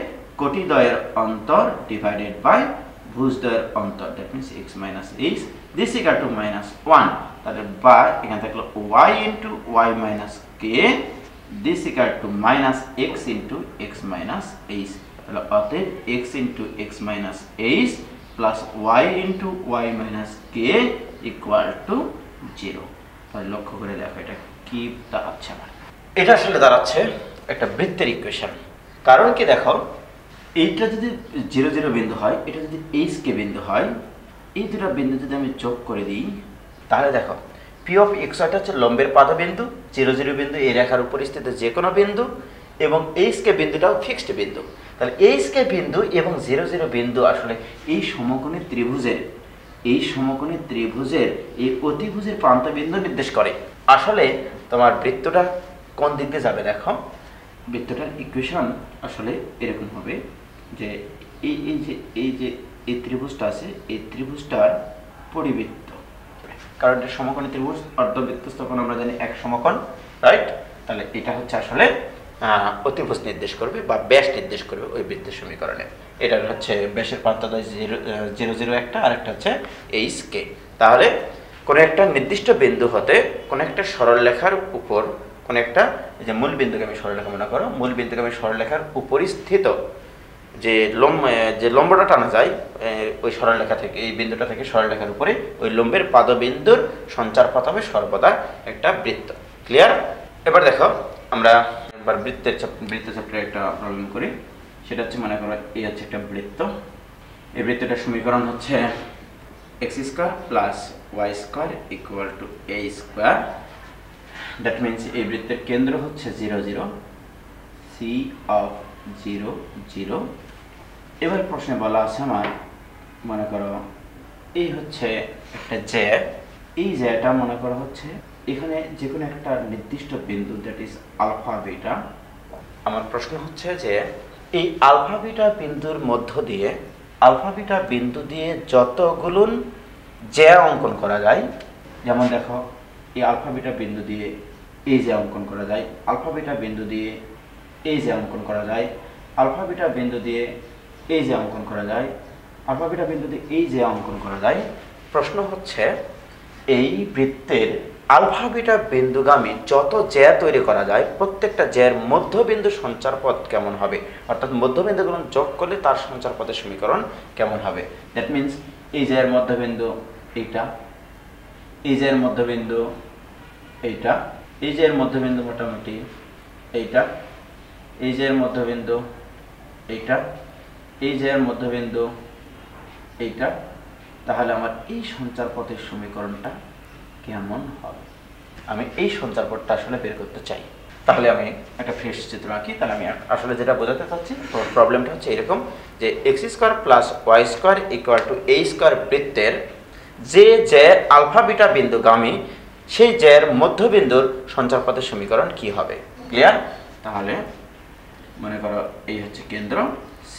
কোটিদ্বয়ের অন্তর ডিভাইডেড বাই ভুজদ্বয়ের অন্তর, that means x-h, this equal to -1। তাহলে বা এখানে থাকলো y into y-k, this equal to -x into x-h। তাহলে অতএব x into x-h plus y into y-k equal to 0। তাহলে লক্ষ্য করে দেখো এটা কি দাঁড়াচ্ছে আমার, এটা আসলে দাঁড়াচ্ছে একটা বৃত্তের ইকুয়েশন। কারণ কি দেখো, এইটা যদি 0 0 বিন্দু হয়, এটা যদি h কে বিন্দু হয়, এই দুটো বিন্দু যদি আমি যোগ করে দিই, তাহলে দেখো পি অফ এক্স ওয়াইটা হচ্ছে লম্বের পাদবিন্দু, 0 0 বিন্দু এই রেখার উপর স্থিত যে কোনো বিন্দু, এবং এইচ কে বিন্দুটাও ফিক্সড বিন্দু। তাহলে এইচ কে বিন্দু এবং 0 0 বিন্দু আসলে এই সমকোণী ত্রিভুজের এই অতিভুজের প্রান্ত বিন্দু নির্দেশ করে। আসলে তোমার বৃত্তটা কোন দিক দিয়ে যাবে দেখো, বৃত্তটার ইকুয়েশন আসলে এরকম হবে যে এই ত্রিভুজটা আছে, এই ত্রিভুজটার পরিবৃত্ত, কারণ এটা সমকোণী ত্রিভুজ, অর্ধবৃত্তস্থ কোণ আমরা জানি এক সমকোণ, রাইট? তাহলে এটা হচ্ছে আসলে অতিভুজ নির্দেশ করবে বা ব্যাস নির্দেশ করবে ওই বৃত্তের সমীকরণে। এটা হচ্ছে ব্যাসের প্রান্তদ্বয় 0 0 একটা, আর একটা হচ্ছে h-k। তাহলে কোন একটা নির্দিষ্ট বিন্দু হতে কোন একটা সরলরেখার উপর, কোন একটা, যে মূল বিন্দুকে আমি সরলরেখা মনে করো, মূল বিন্দুকে আমি সরলরেখার উপরই স্থিত যে লম্বটা টানা যায় ওই সরলরেখা থেকে, এই বিন্দুটা থেকে সরলরেখার উপরে ওই লম্বের পাদবিন্দুর সঞ্চারপথ হবে সর্বদা একটা বৃত্ত। ক্লিয়ার? এবার দেখো আমরা এবার বৃত্ত চ্যাপ্টারে একটা প্রবলেম করি। সেটা হচ্ছে, মনে করো এই হচ্ছে একটা বৃত্ত, এই বৃত্তটার সমীকরণ হচ্ছে x² প্লাস y² equal to a²। That means এই বৃত্তের কেন্দ্র হচ্ছে 0 0, C অফ 0 0। এবার প্রশ্নে বলা আছে আমার, মনে করো এই হচ্ছে একটা জ্যা, এই জ্যাটা মনে করা হচ্ছে এখানে যে কোনো একটা নির্দিষ্ট বিন্দু, দ্যাট ইজ আলফা বিটা। আমার প্রশ্ন হচ্ছে যে এই আলফা বিটা বিন্দুর মধ্য দিয়ে, আলফা বিটা বিন্দু দিয়ে যতগুলো জ্যা অঙ্কন করা যায়, যেমন দেখো এই আলফা বিটা বিন্দু দিয়ে এই জ্যা অঙ্কন করা যায়, আলফা বিটা বিন্দু দিয়ে এই জ্যা অঙ্কন করা যায়, আলফা বিটা বিন্দু দিয়ে এই জ্যা অঙ্কন করা যায়, আলফা বিটা বিন্দু দিয়ে এই জ্যা অঙ্কন করা যায়। প্রশ্ন হচ্ছে এই বৃত্তের আলফা বিটা বিন্দুগামী যত জ্যা তৈরি করা যায়, প্রত্যেকটা জ্যার মধ্যবিন্দু সঞ্চারপথ কেমন হবে, অর্থাৎ মধ্যবিন্দুগুলো যোগ করলে তার সঞ্চারপথের সমীকরণ কেমন হবে। দ্যাট মিনস এই জ্যার মধ্যবিন্দু এইটা, এই জ্যার মধ্যবিন্দু এইটা, এই জ্যার মধ্যবিন্দু মোটামুটি এইটা, এই জ্যার মধ্যবিন্দু এইটা, এই জ্যার মধ্যবিন্দু এইটা। তাহলে আমার এই সঞ্চারপথের সমীকরণটা কেমন হবে, আমি এই সঞ্চারপথটা আসলে বের করতে চাই। তাহলে আমি একটা ফ্রেশ চিত্র আঁকি। তাহলে আমি আসলে যেটা বোঝাতে চাচ্ছি, প্রবলেমটা হচ্ছে এরকম যে x² প্লাস y² ইকুয়াল টু a² বৃত্তের যে আলফা বিটা বিন্দুগামী, সেই জ্যার মধ্যবিন্দুর সঞ্চারপথের সমীকরণ কি হবে। ক্লিয়ার? তাহলে মনে করো এই হচ্ছে কেন্দ্র C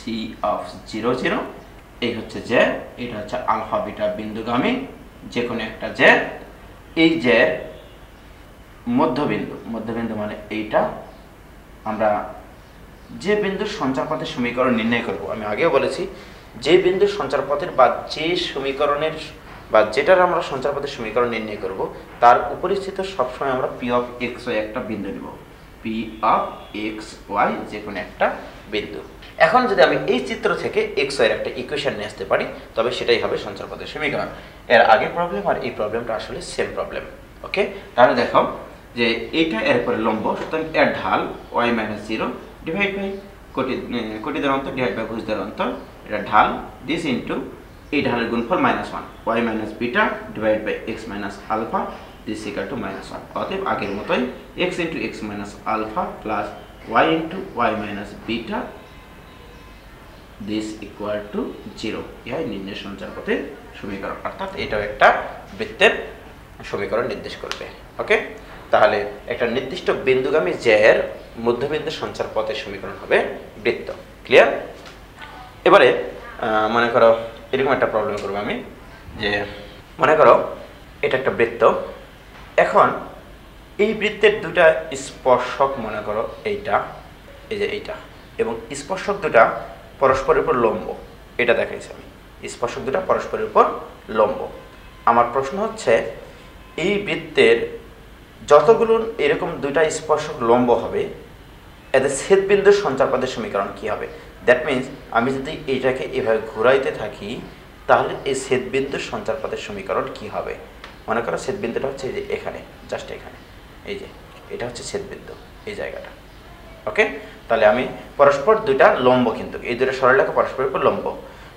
অফ 0 0, এই হচ্ছে জ্যা, এটা হচ্ছে আলফা বিটা বিন্দুগামী যে কোনো একটা জ্যা, এই জ্যার মধ্যবিন্দু মানে এইটা, আমরা যে বিন্দুর সঞ্চারপথের সমীকরণ নির্ণয় করব, আমি আগেও বলেছি যে বিন্দুর সঞ্চারপথের বা যে সমীকরণের বা যেটার আমরা সঞ্চারপথের সমীকরণ নির্ণয় করব, তার উপরিস্থিত সবসময় আমরা পি অফ এক্স ওয়াই একটা বিন্দু নেব, পি অফ এক্স ওয়াই যে কোনো একটা বিন্দু। এখন যদি আমি এই চিত্র থেকে এক্স ওয়াই এর একটা ইকুয়েশন নিয়ে আসতে পারি, তবে সেটাই হবে সঞ্চারপথের সমীকরণ। এর আগের প্রবলেম আর এই প্রবলেমটা আসলে সেম প্রবলেম। ওকে, তাহলে দেখো যে এইটা এরপরে লম্ব, সুতরাং এর ঢাল y-0 ডিভাইড বাই কোটিদ্বয়ের অন্তর ডিভাইড বাই ভুজদ্বয়ের অন্তর, এটা ঢাল, দিস ইন্টু এই ঢালের গুণফল -1, y minus beta divide by X minus alpha, this equal to -1। অতএব আগের মতোই x into X minus alpha plus y into y minus beta, this equal to 0, ইহাই নির্ণয় সঞ্চারপথের সমীকরণ। অর্থাৎ এটাও একটা বৃত্তের সমীকরণ নির্দেশ করবে। ওকে, তাহলে একটা নির্দিষ্ট বিন্দুগামী জ্যায়ের মধ্যবিন্দু সঞ্চারপথের সমীকরণ হবে বৃত্ত। ক্লিয়ার? এবারে মনে করো এরকম একটা প্রবলেম করবো আমি, যে মনে করো এটা একটা বৃত্ত। এখন এই বৃত্তের দুটা স্পর্শক, মনে করো এইটা, এই যে এইটা, এবং স্পর্শক দুটা পরস্পরের উপর লম্ব। এটা দেখাইছি আমি, স্পর্শক দুটা পরস্পরের উপর লম্ব। আমার প্রশ্ন হচ্ছে এই বৃত্তের যতগুলো এরকম দুইটা স্পর্শক লম্ব হবে, এদের ছেদবিন্দুর সঞ্চারপথের সমীকরণ কি হবে? দ্যাট মিনস আমি যদি এইটাকে এভাবে ঘুরাইতে থাকি, তাহলে এই ছেদবিন্দুর সঞ্চারপথের সমীকরণ কি হবে? মনে করো ছেদবিন্দুটা হচ্ছে এই যে এখানে, জাস্ট এখানে, এই যে এটা হচ্ছে ছেদবিন্দু, এই জায়গাটা। ওকে, তাহলে আমি পরস্পর দুইটা লম্ব, কিন্তু এই দুটো সরলরেখা পরস্পরের উপর লম্ব।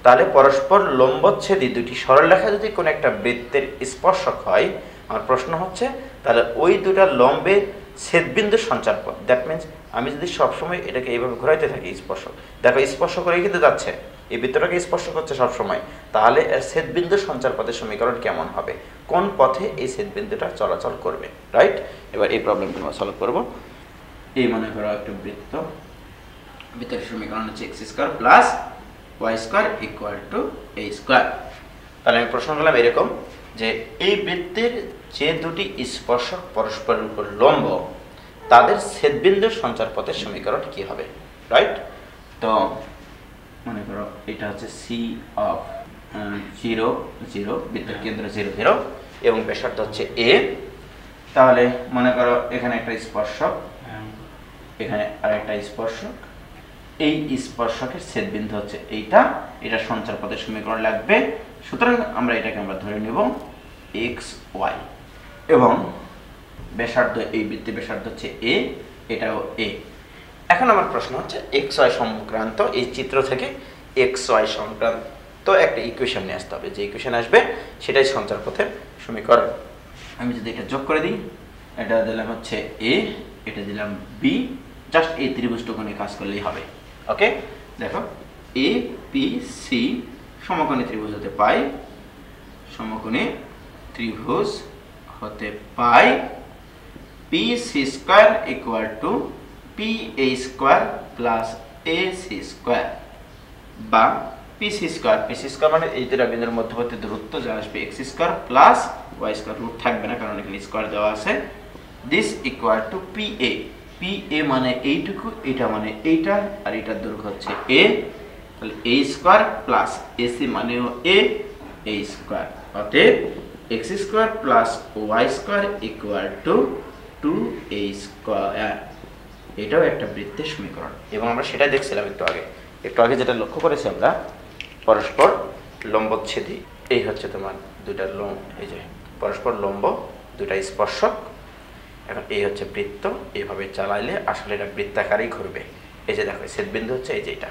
তাহলে পরস্পর লম্বচ্ছেদী দুইটি সরলরেখা যদি কোনো একটা বৃত্তের স্পর্শক হয়, আমার প্রশ্ন হচ্ছে তাহলে ওই দুটা লম্বের ছেদবিন্দুর সঞ্চারপথ। দ্যাট মিনস আমি যদি সবসময় এটাকে এইভাবে ঘোরাইতে থাকি, স্পর্শ দেখো স্পর্শ করেই কিন্তু যাচ্ছে, এই বৃত্তটাকে স্পর্শ করছে সবসময়, তাহলে এর ছেদবিন্দুর সঞ্চারপথের সমীকরণ কেমন হবে? কোন পথে এই ছেদবিন্দুটা চলাচল করবে? রাইট, এবার এই প্রবলেমটা আমরা সলভ করবো। এই মনে করো একটা বৃত্ত, বৃত্তের সমীকরণ হচ্ছে X square plus Y square equal to A square. তাহলে আমি প্রশ্ন করলাম এরকম, যে এই বৃত্তের যে দুটি স্পর্শক পরস্পরের উপর লম্ব, তাদের ছেদবিন্দুর সঞ্চারপথের সমীকরণ কি হবে? রাইট, তো মনে করো এটা হচ্ছে সি অফ 0 0, বৃত্তের কেন্দ্র 0 0 এবং ব্যাসার্ধ হচ্ছে এ। তাহলে মনে করো এখানে একটা স্পর্শক, এখানে আরেকটা স্পর্শক, এই স্পর্শকের ছেদবিন্দু হচ্ছে এইটা, এটা সঞ্চারপথের সমীকরণ লাগবে। সুতরাং আমরা এটাকে ধরে নেব এক্স ওয়াই, এবং ব্যাসার্ধ, এই বৃত্তের ব্যাসার্ধ হচ্ছে এ, এটাও এ। এখন আমার প্রশ্ন হচ্ছে এক্স ওয়াই সংক্রান্ত এই চিত্র থেকে এক্স ওয়াই সংক্রান্ত একটা ইকুয়েশন নিয়ে আসতে হবে। যে ইকুয়েশন আসবে সেটাই সঞ্চারপথের সমীকরণ। আমি যদি এটা যোগ করে দিই, এটা দিলাম হচ্ছে এ, এটা দিলাম বি, জাস্ট এই ত্রিভুজটুকু নিয়ে কাজ করলেই হবে। ওকে, দেখো এ পি সি সমকোণী ত্রিভুজ হতে পাই, সমকোণী ত্রিভুজ হতে পাই P C square equal to P A square plus A C square, বা P C square. P C square মানে এই দুটো বিন্দুর মধ্যবর্তী দূরত্ব, যা আসবে X square plus Y square, root থাকবে না কারণ এখানে স্কোয়ার দেওয়া আছে। This equal to P A, P A মানে এইটুকু, এটা মানে এইটা, আর এটার দৈর্ঘ্য হচ্ছে এ, তাহলে এ স্কোয়ার প্লাস এসি মানেও এ, এ স্কোয়ার। অতএব X square plus Y square equal to 2a square. এটাও একটা বৃত্তের সমীকরণ, এবং আমরা সেটাই দেখছিলাম একটু আগে যেটা লক্ষ্য করেছি আমরা, পরস্পর লম্বচ্ছেদী, এই হচ্ছে তোমার দুইটা লম্ব, এই যে পরস্পর লম্ব দুইটা স্পর্শক। এখন এই হচ্ছে বৃত্ত, এইভাবে চালাইলে আসলে এটা বৃত্তাকারেই ঘুরবে। এই যে দেখো ছেদবিন্দু হচ্ছে এই যে এটা,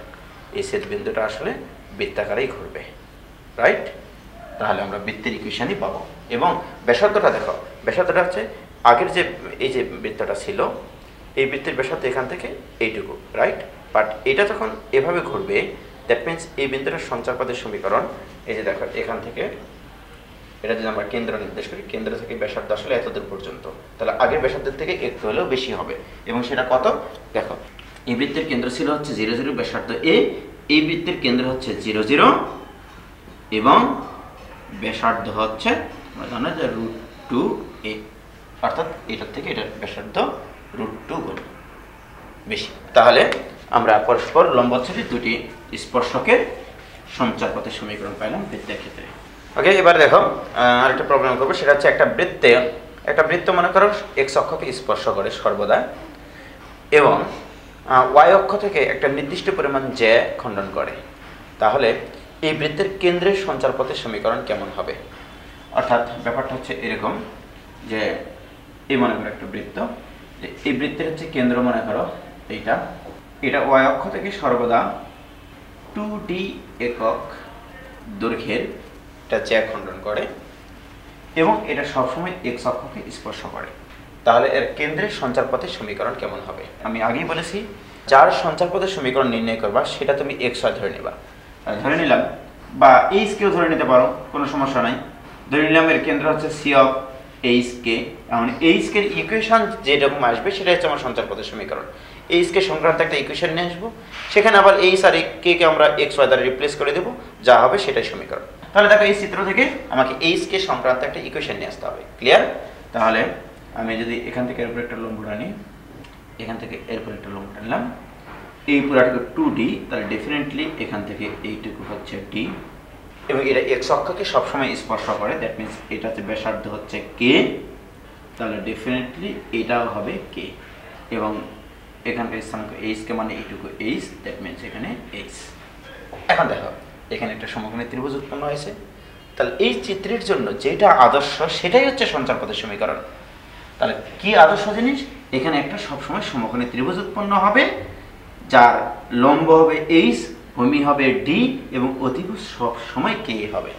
এই ছেদবিন্দুটা আসলে বৃত্তাকারেই ঘুরবে। রাইট, তাহলে আমরা বৃত্তের ইকুয়েশনই পাবো। এবং ব্যাসার্ধটা দেখো, ব্যাসার্ধটা হচ্ছে আগের যে এই যে বৃত্তটা ছিল, এই বৃত্তের ব্যাসার্ধ এখান থেকে এইটুকু। রাইট, বাট এটা যখন এভাবে ঘুরবে, দ্যাট মিনস এই বিন্দুটার সঞ্চারপথের সমীকরণ, এই যে দেখো এখান থেকে, এটা যদি আমরা কেন্দ্র নির্দেশ করি, কেন্দ্র থেকে ব্যাসার্ধ আসলে এতদূর পর্যন্ত, তাহলে আগের ব্যাসার্ধের থেকে একটু হলেও বেশি হবে। এবং সেটা কত? দেখো এই বৃত্তের কেন্দ্র ছিল হচ্ছে 0 0, ব্যাসার্ধ এ, এই বৃত্তের কেন্দ্র হচ্ছে 0 0 এবং ব্যাসার্ধ হচ্ছে আমরা জানি যে √2a, অর্থাৎ এটার থেকে এটার ব্যাসার্ধ √2 গুণ বেশি। তাহলে আমরা পরস্পর লম্বচ্ছেদী দুটি স্পর্শকের সঞ্চারপথের সমীকরণ পাইলাম বৃত্তের ক্ষেত্রে। ওকে, এবার দেখো আরেকটা প্রবলেম করবো, সেটা হচ্ছে একটা বৃত্ত মনে করো এক্স অক্ষকে স্পর্শ করে সর্বদা, এবং ওয়াই অক্ষ থেকে একটা নির্দিষ্ট পরিমাণ জ্যা খণ্ডন করে। তাহলে এই বৃত্তের কেন্দ্রের সঞ্চারপথের সমীকরণ কেমন হবে? অর্থাৎ ব্যাপারটা হচ্ছে এরকম, যে এই মনে করো একটা বৃত্ত, এই বৃত্তের হচ্ছে কেন্দ্র মনে করো এটা ওয়াই অক্ষ থেকে সর্বদা 2d একক দৈর্ঘ্যের একটা জ্যা খণ্ডন করে, এবং এটা সবসময় এক্স অক্ষকে স্পর্শ করে। তাহলে এর কেন্দ্রের সঞ্চারপথের সমীকরণ কেমন হবে? আমি আগেই বলেছি যার সঞ্চার পদের সমীকরণ নির্ণয় করবা সেটা তুমি এক্স ওয়াই ধরে নিবা। ধরে নিলাম, বা এইচ কেও ধরে নিতে পারো, কোনো সমস্যা নাই। ধরে নিলাম এর কেন্দ্র হচ্ছে সি অফ এইচ কে, এমন এইচ কে ইকুয়েশন যেরকম আসবে সেটা হচ্ছে আমার সঞ্চার পদের সমীকরণ। এইচ কে সংক্রান্ত একটা ইকুয়েশন নিয়ে আসবো, সেখানে আবার এইচ আর কে কে আমরা এক্স ওয়াই দ্বারা রিপ্লেস করে দেবো, যা হবে সেটাই সমীকরণ। তাহলে দেখো এই চিত্র থেকে আমাকে এইচ কে সংক্রান্ত একটা ইকুয়েশন নিয়ে আসতে হবে। ক্লিয়ার? তাহলে আমি যদি এখান থেকে এর উপর একটা লম্ব টানি, এখান থেকে এরপর একটা লম্ব টানলাম, এই পুরাটুকু 2d, তাহলে ডেফিনেটলি এখান থেকে এইটুকু হচ্ছে d, এবং এটা এক্স অক্ষকে সবসময় স্পর্শ করে, দ্যাট মিনস এটা হচ্ছে ব্যাসার্ধ হচ্ছে কে, তাহলে ডেফিনেটলি এটাও হবে কে, এবং এখানকার স্থানাঙ্ক এইচ কে মানে এইটুকু এইচ, দ্যাট মিনস এখানে এইচ। এখন দেখো এখানে একটা সমকোণী ত্রিভুজ উৎপন্ন হয়েছে, তাহলে এই চিত্রের জন্য যেটা আদর্শ সেটাই হচ্ছে সঞ্চার পদের সমীকরণ। তাহলে কি আদর্শ জিনিস? এখানে একটা সবসময় সমকোণী ত্রিভুজ উৎপন্ন হবে, যার লম্ব হবে এইচ, ভূমি হবে ডি, এবং অতিভুজ সব সময় কে হবে।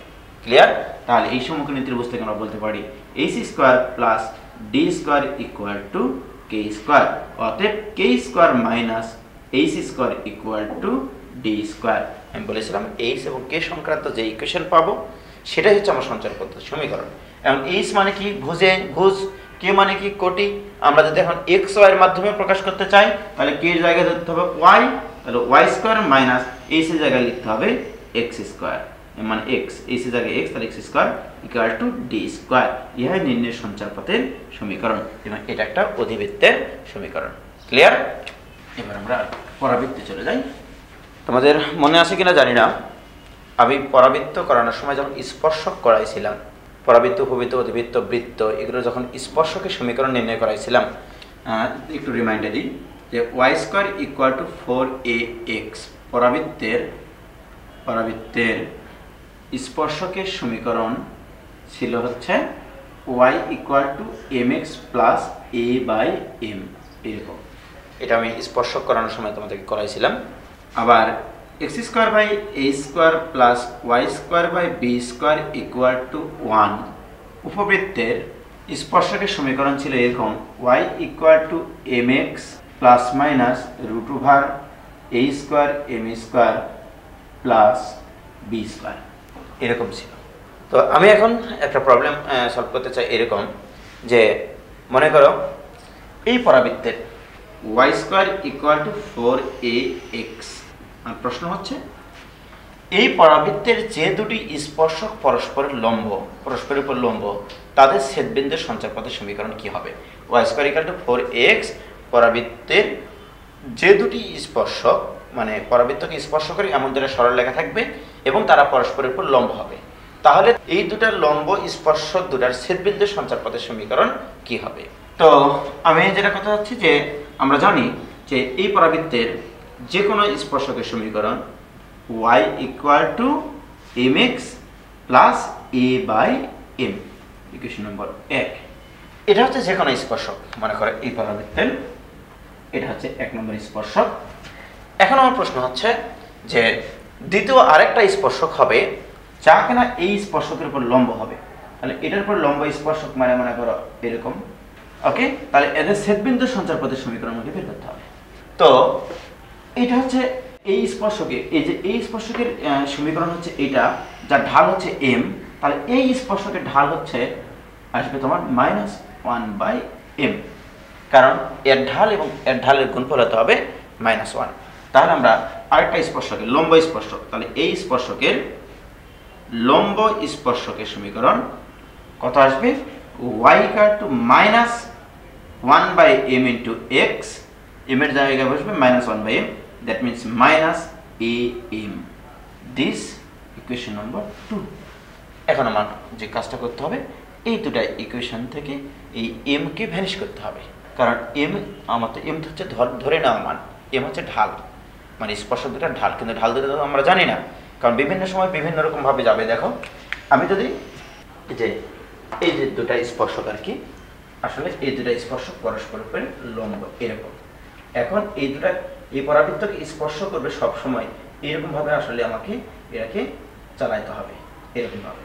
ক্লিয়ার? তাহলে এই সমকোণী ত্রিভুজ থেকে আমরা বলতে পারি H square plus D square equal to K square, অতএব K square minus H square equal to D square. আমি বলেছিলাম এইচ এবং কে সংক্রান্ত যে ইকুয়েশন পাবো সেটাই হচ্ছে আমার সঞ্চার পদ্ধতির সমীকরণ। এবং এইচ মানে কি? ভুজ। কে মানে কি? কোটি। আমরা যদি এখন এক্স ওয়াই এর মাধ্যমে প্রকাশ করতে চাই, তাহলে কে এর জায়গায় ধরতে হবে ওয়াই, তাহলে ওয়াই স্কোয়ার মাইনাস এইচ এর জায়গায় লিখতে হবে এক্স স্কোয়ার, মানে এক্স, এইচ এর জায়গায় এক্স, তাহলে x square equal to D square. ইহাই নির্ণয় সঞ্চার পথের সমীকরণ, এবং এটা একটা অধিবৃত্তের সমীকরণ। ক্লিয়ার? এবার আমরা পরাবৃত্তে চলে যাই। তোমাদের মনে আছে কিনা জানি না, আমি পরাবৃত্ত করানোর সময় যখন স্পর্শক করাইছিলাম, পরাবৃত্ত, উপবৃত্ত, অধিবৃত্ত, বৃত্ত, এগুলো যখন স্পর্শকের সমীকরণ নির্ণয় করাইছিলাম, একটু রিমাইন্ডার দিই যে Y square equal to 4ax, পরাবৃত্তের স্পর্শকের সমীকরণ ছিল হচ্ছে Y equal to mx plus a by m, এরকম। এটা আমি স্পর্শক করানোর সময় তোমাদেরকে করাইছিলাম। আবার X square by A square plus Y square by B square equal to 1, উপবৃত্তের স্পর্শকের সমীকরণ ছিল এরকম Y equal to mx plus minus root over A square M square plus B square, এরকম ছিল। তো আমি এখন একটা প্রবলেম সলভ করতে চাই এরকম, যে মনে করো এই পরাবৃত্তের Y square equal to 4ax, প্রশ্ন হচ্ছে এই পরাবৃত্তের যে দুটি স্পর্শক পরস্পরের উপর লম্ব, তাদের ছেদবিন্দুর সঞ্চার পথের সমীকরণ কি হবে? Y square equal to 4ax, পরাবৃত্তের যে দুটি স্পর্শক, মানে পরাবৃত্তকে স্পর্শ করে এমন দুটো সরলরেখা থাকবে এবং তারা পরস্পরের উপর লম্ব হবে, তাহলে এই দুটার লম্ব স্পর্শক দুটার ছেদবিন্দুর সঞ্চার পথের সমীকরণ কি হবে? তো আমি যেটা কথা হচ্ছে যে আমরা জানি যে এই পরাবৃত্তের যে কোনো স্পর্শকের সমীকরণ y equal to mx plus a by m, equation নম্বর 1। এটা হচ্ছে যে কোনো স্পর্শক, মনে করে এই পরাবৃত্তের এটা হচ্ছে 1 নম্বর স্পর্শক। এখন আমার প্রশ্ন হচ্ছে যে দ্বিতীয় আরেকটা স্পর্শক হবে যা কিনা এই স্পর্শকের উপর লম্ব হবে, তাহলে এটার উপর লম্ব স্পর্শক মানে মনে করো এরকম। ওকে, তাহলে এদের ছেদবিন্দুর সঞ্চার পথের সমীকরণ আমাকে বের করতে হবে। তো এটা হচ্ছে এই স্পর্শকে, এই যে এই স্পর্শকের সমীকরণ হচ্ছে এটা, যার ঢাল হচ্ছে m, তাহলে এই স্পর্শকের ঢাল হচ্ছে আসবে তোমার -1/m, কারণ এর ঢাল এবং এর ঢালের গুণফল হতে হবে -1। তাহলে আমরা আরেকটা স্পর্শকের লম্ব স্পর্শক, তাহলে এই স্পর্শকের লম্ব স্পর্শকের সমীকরণ কত আসবে? y equal two -1/m into x, m এর জায়গায় বসবে -1/m, that means -am, this equation number 2। এখন আমার যে কাজটা করতে হবে, এই দুটা ইকুয়েশন থেকে এই m কে ভ্যানিশ করতে হবে, কারণ m আমার তো m হচ্ছে ধরে নেওয়া মান, m হচ্ছে ঢাল, মানে স্পর্শক দুটার ঢাল, কিন্তু ঢাল দুটো আমরা জানি না, কারণ বিভিন্ন সময় বিভিন্ন রকম ভাবে যাবে। দেখো আমি যদি এই যে দুটা স্পর্শক আর কি, আসলে এই দুটা স্পর্শক পরস্পর উপরে লম্ব এরকম, এখন এই পরাবৃত্তকে স্পর্শ করবে সব সময় এরকম ভাবে, আসলে আমাকে এটাকে চালাইতে হবে এরকম ভাবে।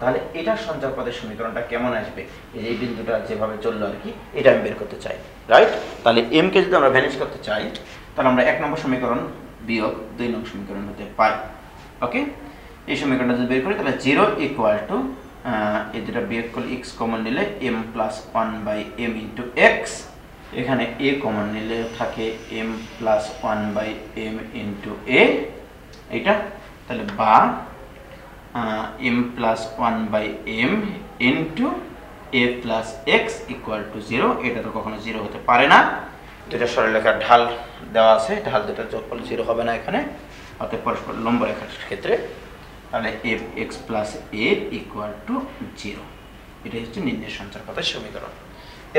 তাহলে এটার সঞ্চার পথের সমীকরণটা কেমন আসবে? এই বিন্দুটা যেভাবে চললো আর কি, এটা আমি বের করতে চাই, রাইট? তাহলে m কে যদি আমরা ভ্যানিশ করতে চাই, তাহলে আমরা 1 নম্বর সমীকরণ বিয়োগ 2 নং সমীকরণ হতে পাই। ওকে, এই সমীকরণটা যদি বের করি তাহলে 0 ইকুয়াল টু এই দুটো বিয়োগ করলে x কমন নিলে m plus 1/m into x, এখানে a কমন নিলে থাকে m plus 1/m into a, এইটা তাহলে বা m plus 1/m into a plus x equal to 0। এটা তো কখনো 0 হতে পারে না, দুটা সরলরেখার ঢাল দেওয়া আছে, ঢাল দুটার যোগফল 0 হবে না এখানে, অর্থাৎ পরস্পর লম্ব রেখার ক্ষেত্রে, তাহলে f(x + a) ইকুয়াল টু 0। এটাই হচ্ছে নির্ণয় সঞ্চারপথের সমীকরণ।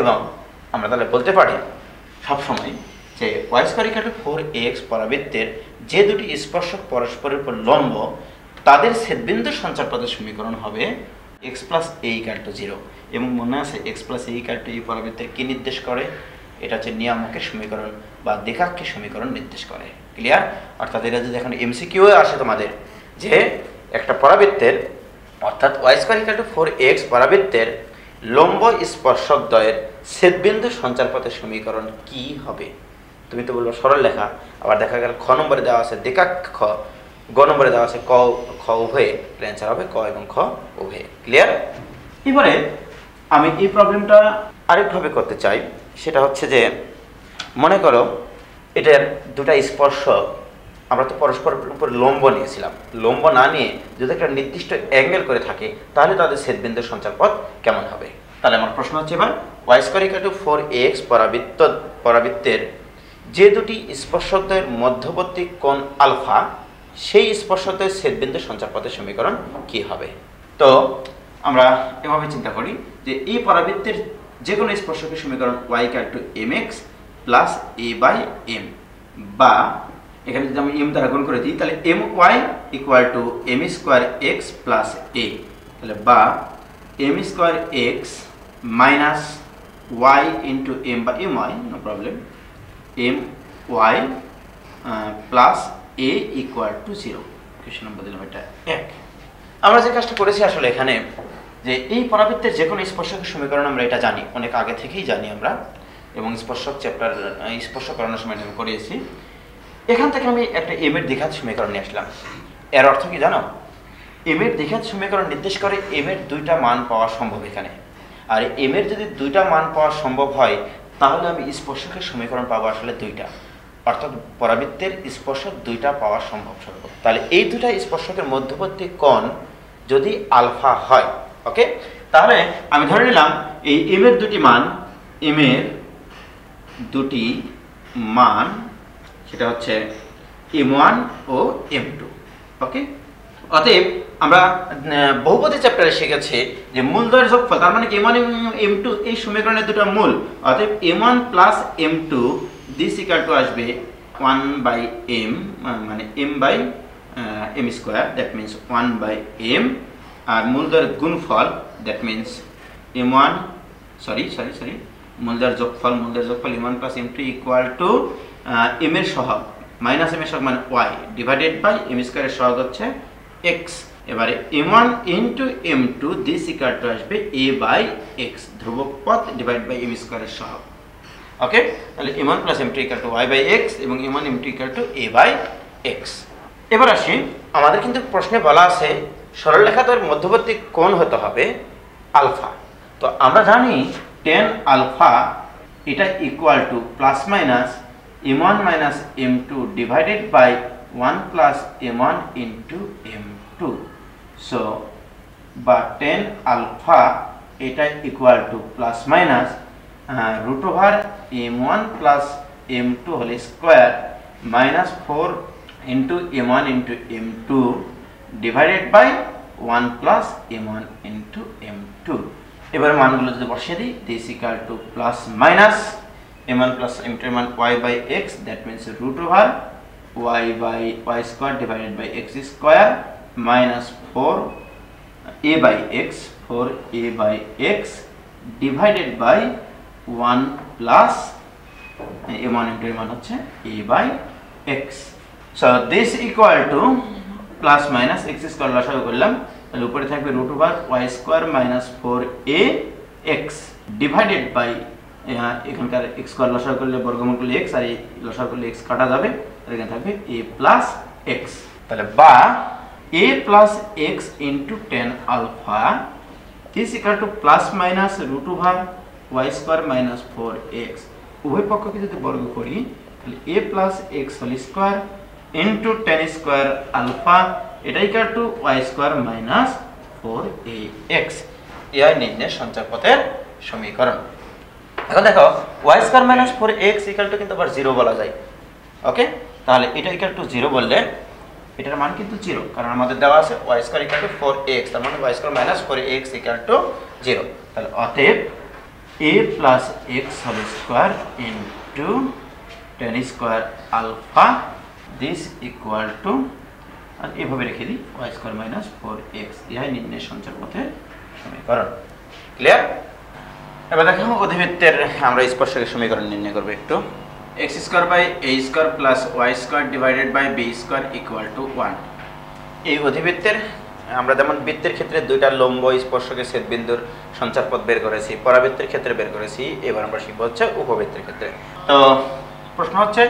এবং আমরা তাহলে বলতে পারি সবসময় যে y² 4ax পরাবৃত্তের যে দুটি স্পর্শক পরস্পরের উপর লম্ব তাদের ছেদবিন্দু সঞ্চারপথের সমীকরণ হবে x + a = 0। এবং মনে আছে x + a = এই পরাবৃত্তের কি নির্দেশ করে? এটা হচ্ছে নিয়ামকের সমীকরণ বা দ্বিঘাক্ষের সমীকরণ নির্দেশ করে। ক্লিয়ার? অর্থাৎ এটা যদি এখন MCQ আসে তোমাদের যে একটা পরাবৃত্তের অর্থাৎ y² 4ax পরাবৃত্তের লম্ব স্পর্শক দ্বয়ের ছেদবিন্দু সঞ্চারপথের সমীকরণ কি হবে? তুমি তো বলবো সরল লেখা, আবার দেখা গেল খ নম্বরে দেওয়া আছে দ্বিঘাক্ষ, গ নম্বরে দেওয়া আছে ক খ উভয়ে, অ্যান্সার হবে ক এবং খ উভয়ে। ক্লিয়ার? এবারে আমি এই প্রবলেমটা আরেকভাবে করতে চাই, সেটা হচ্ছে যে মনে করো এটার দুটা স্পর্শক, আমরা তো পরস্পরের উপর লম্ব নিয়েছিলাম, লম্ব না নিয়ে যদি একটা নির্দিষ্ট অ্যাঙ্গেল করে থাকে তাহলে তাদের ছেদবিন্দুর সঞ্চারপথ কেমন হবে? তাহলে আমার প্রশ্ন হচ্ছে এবার y² 4ax পরাবৃত্তের যে দুটি স্পর্শকদ্বয়ের মধ্যবর্তী কোণ আলফা, সেই স্পর্শকদ্বয়ের ছেদবিন্দু সঞ্চারপথের সমীকরণ কি হবে? তো আমরা এভাবে চিন্তা করি যে এই পরাবৃত্তের যে কোনো স্পর্শকের সমীকরণ y = mx + a/m, বা এখানে যদি আমি m দ্বারা গুণ করে দিই তাহলে my = m² x + a, তাহলে বা m² x minus y into m বা my, no problem, my plus a equal to 0। Question নম্বর দিলাম এটা 1। আমরা যে কাজটা করেছি আসলে এখানে যে এই পরাবৃত্তের যে কোনো স্পর্শকের সমীকরণ আমরা এটা জানি, অনেক আগে থেকেই জানি আমরা, এবং স্পর্শক চ্যাপ্টার স্পর্শ করানোর সময় আমি করিয়েছি। এখান থেকে আমি একটা m এর দ্বিঘাত সমীকরণ নিয়ে আসলাম। এর অর্থ কি জানো? m এর দ্বিঘাত সমীকরণ নির্দেশ করে m এর দুইটা মান পাওয়া সম্ভব এখানে, আর m এর যদি দুইটা মান পাওয়া সম্ভব হয় তাহলে আমি স্পর্শকের সমীকরণ পাবো আসলে দুইটা, অর্থাৎ পরাবৃত্তের স্পর্শক দুইটা পাওয়া সম্ভব সর্বদা। তাহলে এই দুইটা স্পর্শকের মধ্যবর্তী কোণ যদি আলফা হয়, ওকে, তাহলে আমি ধরে নিলাম এই m এর দুটি মান, m এর দুটি মান সেটা হচ্ছে m1 ও m2। ওকে, অতএব আমরা বহুপদী চ্যাপ্টারে শিখেছি যে মূলদ্বয়ের যোগফল, তার মানে m1 এবং m2 এই সমীকরণের দুটো মূল, অতএব m1 + m2 this equal two আসবে 1/m, মানে m/m², দ্যাট মিনস 1/m, আর মূলদ্বয়ের গুণফল দ্যাট মিনস m1 মূলদ্বয়ের যোগফল m1 + m2 equal to m এর সহগ মাইনাস m এর সহগ মানে y ডিভাইডেড বাই m² এর সহগ হচ্ছে x। এবারে m1 into m2 this equal two আসবে a/x, ধ্রুবক পদ ডিভাইড বাই m² এর সহগ। ওকে, তাহলে m1 + m2 equal to y/x এবং m1 m2 equal to a/x। এবার আসি, আমাদের কিন্তু প্রশ্নে বলা আছে সরলরেখাদ্বয়ের মধ্যবর্তী কোণ হতে হবে আলফা। তো আমরা জানি tan আলফা এটা equal to plus minus m1 - m2 divided by 1 + m1 into m2। So বা tan আলফা এটা equal to plus minus √m1 + m2 whole square minus 4 into m1 into m2 divided by 1 + m1 into m2। এবার মানগুলো যদি বসিয়ে দিই, this equal to plus minus m1 + m2 মান y/x, that means √y/y² divided by x² minus 4a/x divided by 1 plus m1 into m1 হচ্ছে a/x। So this equal to plus minus x² লসাগু করলাম, তাহলে উপরে থাকবে √y² - 4ax ডিভাইডেড বাই এখানকার X square লসাগু করলে বর্গমূল করলে এক্স, আর এই লসাগু করলে এক্স কাটা যাবে, এখানে থাকবে এ প্লাস এক্স। তাহলে বা A plus X into tan alpha is equal to plus minus root over Y square minus 4x। উভয় পক্ষকে যদি বর্গ করি তাহলে A plus X whole square into tan square alpha এটা equal to Y square minus 4ax। এই নির্ণয় সঞ্চার পথের সমীকরণ। এখন দেখো Y square minus 4x equal to কিন্তু আবার 0 বলা যায়। ওকে, তাহলে এটা ইকুয়াল টু 0 বললে এটার মান কিন্তু 0, কারণ আমাদের দেওয়া আছে Y square equal two 4x, তার মানে Y square minus 4x equal to 0। তাহলে অতএব a plus X whole square into tan square alpha this equal to, আর এভাবে রেখে দিই ওয়াই স্কোয়ার মাইনাস 4x। ইহাই নির্ণয় সঞ্চার পথের সমীকরণ। ক্লিয়ার? এবার দেখো অধিবৃত্তের আমরা স্পর্শকের সমীকরণ নির্ণয় করবো একটু। X square by A square plus Y square divided by B square equal to 1। এই অধিবৃত্তের আমরা যেমন বৃত্তের ক্ষেত্রে দুইটা লম্ব স্পর্শকের ছেদবিন্দুর সঞ্চারপথ বের করেছি, পরাবৃত্তের ক্ষেত্রে বের করেছি, এবার আমরা শিখবো হচ্ছে উপবৃত্তের ক্ষেত্রে। তো প্রশ্ন হচ্ছে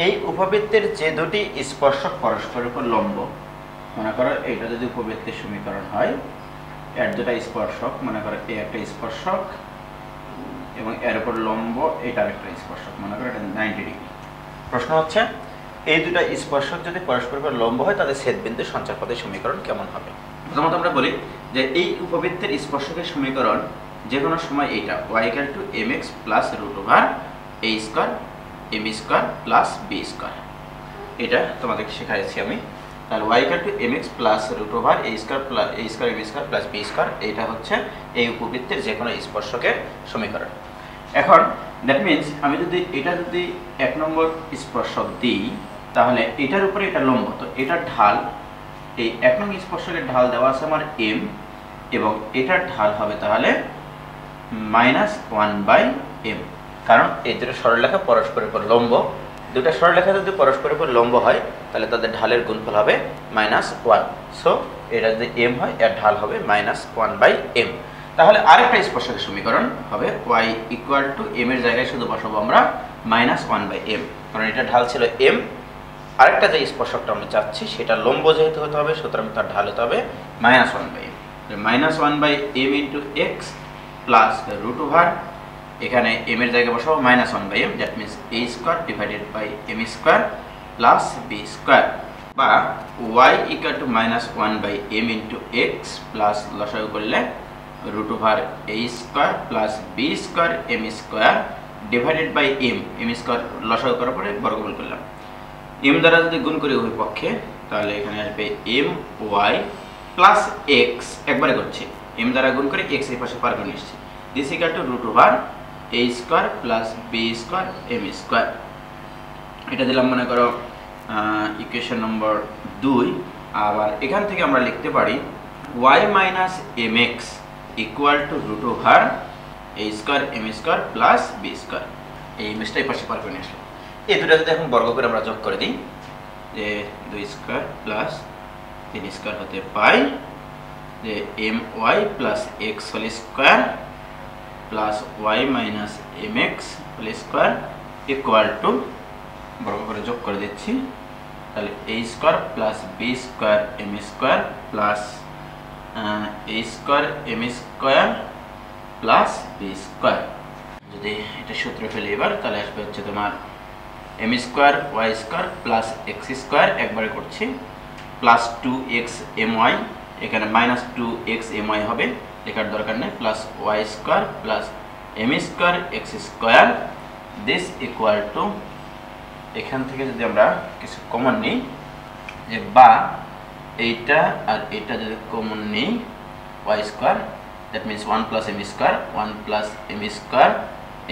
এই উপবৃত্তের যে দুটি স্পর্শক পরস্পরের উপর লম্ব, মনে করো এটা যদি উপবৃত্তের সমীকরণ হয়, এর দুটা স্পর্শক, মনে করো এই একটা স্পর্শক এবং এর উপর লম্ব এটা আরেকটা স্পর্শক, মনে করো এটা 90 ডিগ্রি। প্রশ্ন হচ্ছে এই দুটা স্পর্শক যদি পরস্পরের উপর লম্ব হয় তাদের ছেদবিন্দুর সঞ্চারপথের সমীকরণ কেমন হবে? প্রথমত আমরা বলি যে এই উপবৃত্তের স্পর্শকের সমীকরণ যে কোনো সময় এইটা y = mx plus root over a square m square plus b square, এটা তোমাদেরকে শেখাইছি আমি। তাহলে y = mx plus root over a square m square plus b square, এটা হচ্ছে এই উপবৃত্তের যে কোনো স্পর্শকের সমীকরণ। এখন দ্যাট মিন্স আমি যদি এটা যদি 1 নম্বর স্পর্শক দিই তাহলে এটার উপরে এটা লম্ব, তো এটার ঢাল, এই 1 নং স্পর্শকের ঢাল দেওয়া আছে আমার m এবং এটার ঢাল হবে তাহলে -1/m, কারণ এই দুটো সরলরেখা পরস্পরের উপর লম্ব। দুটো সরলরেখা যদি পরস্পরের উপর লম্ব হয় তাহলে তাদের ঢালের গুণফল হবে -1, সো এটা যদি m হয় এর ঢাল হবে -1/m। তাহলে আরেকটা স্পর্শকের সমীকরণ হবে y = m এর জায়গায় শুধু বসাবো আমরা -1/m, কারণ এটা ঢাল ছিল m, আরেকটা যে স্পর্শকটা আমরা চাচ্ছি সেটা লম্ব যেহেতু হতে হবে সুতরাং তার ঢাল হতে হবে -1/m। -1/m into X plus root over, এখানে m এর জায়গায় বসাবো -1/m, that means a square divided by m square plus b square, বা y = -1/m into X plus লসাগু করলে root over a square plus b square m square divided by m square লসাগু করার পরে বর্গমূল করলাম। m দ্বারা যদি গুণ করি উভয় পক্ষে তাহলে এখানে আসবে my প্লাস x, একবারে করছি m দ্বারা গুণ করে x এই পাশে পার করে নিচ্ছি, this equal to root over a square plus b square m square. এটা দিলাম মনে করো ইকুয়েশন নম্বর 2। আবার এখান থেকে আমরা লিখতে পারি y minus mx equal to root over a square m square plus b square, এই ইমেজটা এই পাশে পার করে নিয়ে আসলাম। এই দুটো যদি এখন বর্গ করে আমরা যোগ করে দিই, যে 2 স্কয়ার প্লাস 3 স্কয়ার হতে পাই যে my plus x whole square plus y minus mx whole square equal to, বর্গ করে যোগ করে দিচ্ছি, তাহলে a square plus b square m square plus a square m square plus b square. যদি এটা সূত্র ফেলে এবার তাহলে আসবে হচ্ছে তোমার m square y square plus x square, একবারে করছি, প্লাস 2x my, এখানে -2x my হবে, লেখার দরকার নেই, plus y square plus m square x square, this equal two, এখান থেকে যদি আমরা কিছু কমন নিই, যে বা এইটা আর এটা যদি কমন নিই y square, that means 1 plus m square, 1 plus m square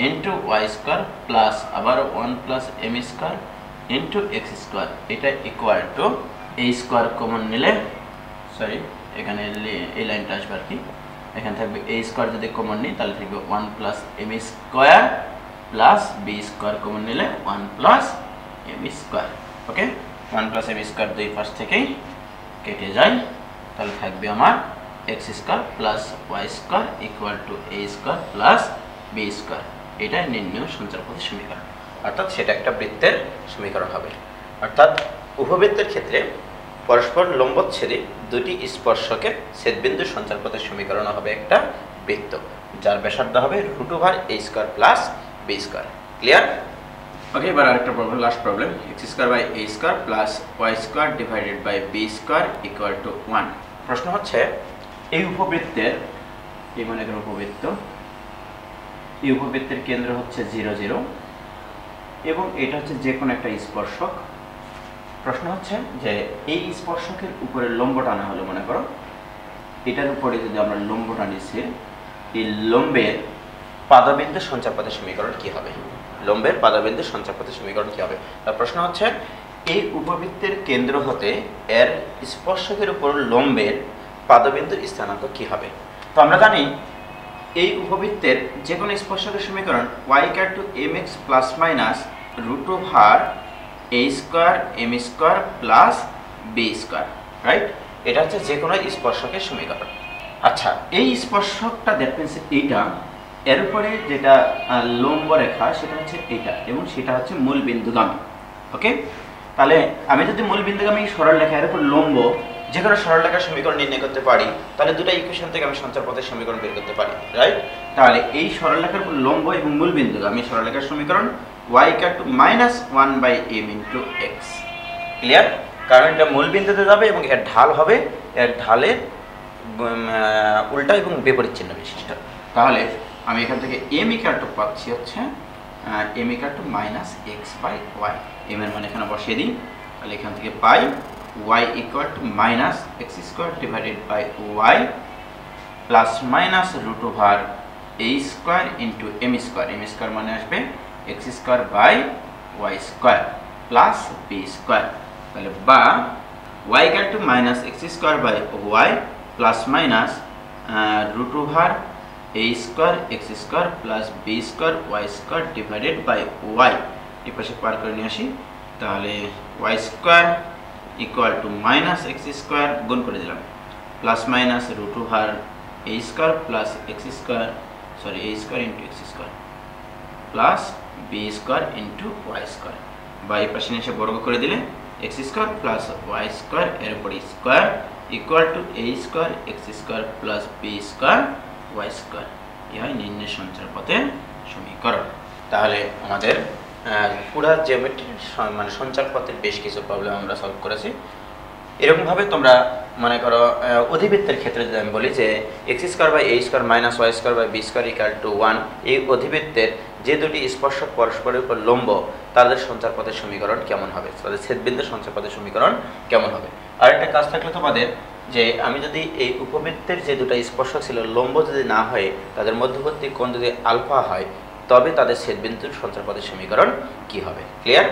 into y square plus আবার 1 plus m square into x square, এটা equal to a square common নিলে, সরি এখানে এই লাইনটা আসবে আর কি, এখানে থাকবে a স্কয়ার যদি কমন নিই তাহলে থাকবে 1 plus m square plus b square common নিলে 1 প্লাস m স্কয়ার। ওকে, 1 প্লাস m স্কয়ার দুই পাশ থেকেই কেটে যায়, তাহলে থাকবে আমার x square plus y square equal to a square plus b square. এটা নির্ণয় সঞ্চারপথের সমীকরণ, অর্থাৎ সেটা একটা বৃত্তের সমীকরণ হবে। অর্থাৎ উপবৃত্তের ক্ষেত্রে পরস্পর লম্বচ্ছেদী দুটি স্পর্শকের ছেদবিন্দু সঞ্চারপথের সমীকরণ হবে একটা বৃত্ত, যার ব্যাসার্ধ হবে √a² plus b²। Clear? Okay, এবার আরেকটা প্রবলেম, লাস্ট প্রবলেম। x² প্লাস y² divided by b² equal to 1। প্রশ্ন হচ্ছে এই উপবৃত্তের, এই মনে করেন উপবৃত্ত, এই উপবৃত্তের কেন্দ্র হচ্ছে 0 0 এবং এটা হচ্ছে যে কোনো একটা স্পর্শক। প্রশ্ন হচ্ছে যে এই স্পর্শকের উপরে লম্ব টানা হলো, মনে করো এটার উপরে যদি আমরা লম্ব টানিছি, এই লম্বের পাদবিন্দু সঞ্চারপথের সমীকরণ কি হবে? লম্বের পাদবিন্দু সঞ্চারপথের সমীকরণ কি হবে? তার প্রশ্ন হচ্ছে এই উপবৃত্তের কেন্দ্র হতে এর স্পর্শকের উপর লম্বের পাদবিন্দুর স্থানাঙ্ক কি হবে? তো আমরা জানি এই উপবৃত্তের যে কোনো স্পর্শকের সমীকরণ y = mx plus minus √a² m² plus b², right? এটা হচ্ছে যে কোনো স্পর্শকের সমীকরণ। আচ্ছা, এই স্পর্শকটা দ্যাট মিন্স এইটা, এর উপরে যেটা লম্ব রেখা সেটা হচ্ছে এইটা, এবং সেটা হচ্ছে মূল বিন্দুগামী। ওকে, তাহলে আমি যদি মূল বিন্দুগামী সরল রেখা এর উপর লম্ব যে কোনো সরল রেখার সমীকরণ নির্ণয় করতে পারি, তাহলে দুটো ইকুয়েশন থেকে আমি সঞ্চারপথের সমীকরণ বের করতে পারি, রাইট? তাহলে এই সরল রেখার উপর লম্ব এবং মূল বিন্দুগামী সরল রেখার সমীকরণ y = -1/m × x। ক্লিয়ার? কারণ এটা মূল বিন্দুতে যাবে এবং এর ঢাল হবে, এর ঢালের উল্টা এবং বিপরীত চিহ্ন বিশিষ্ট। তাহলে আমি এখান থেকে m = পাচ্ছি হচ্ছে m = -x/y। m এর মান এখানে বসিয়ে দিই, তাহলে এখান থেকে পাই y = -x² divided by y plus minus √a² into m²। m² মানে আসবে x² by y² plus b²। তাহলে বা y = -x² by y plus minus √a² x² plus b² y² divided by y। এই পাশে পার করে নিয়ে আসি, তাহলে y² ইকুয়াল টু -x² গুণ করে দিলাম plus minus √a² plus x² sorry a² into x² plus b² into y²। বা এই পাশে এসে বর্গ করে দিলে x² প্লাস y² এর উপর square equal two a² x² plus b² y²। এই হয় নির্ণয় সঞ্চারপথের সমীকরণ। তাহলে আমাদের পুরা জিওমেট্রির মানে সঞ্চারপথের বেশ কিছু প্রবলেম আমরা সলভ করেছি। এরকমভাবে তোমরা মনে করো অধিবৃত্তের ক্ষেত্রে যদি আমি বলি যে x² by a² minus y² by b² equal to 1, এই অধিবৃত্তের যে দুটি স্পর্শক পরস্পরের উপর লম্ব তাদের সঞ্চারপথের সমীকরণ কেমন হবে, তাদের ছেদবিন্দুর সঞ্চারপথের সমীকরণ কেমন হবে। আর একটা কাজ থাকলে তোমাদের যে আমি যদি এই উপবৃত্তের যে দুটো স্পর্শক ছিল লম্ব যদি না হয়, তাদের মধ্যবর্তী কোণ যদি আলফা হয়, তবে তাদের ছেদবিন্দুর সঞ্চারপথের সমীকরণ কি হবে। ক্লিয়ার?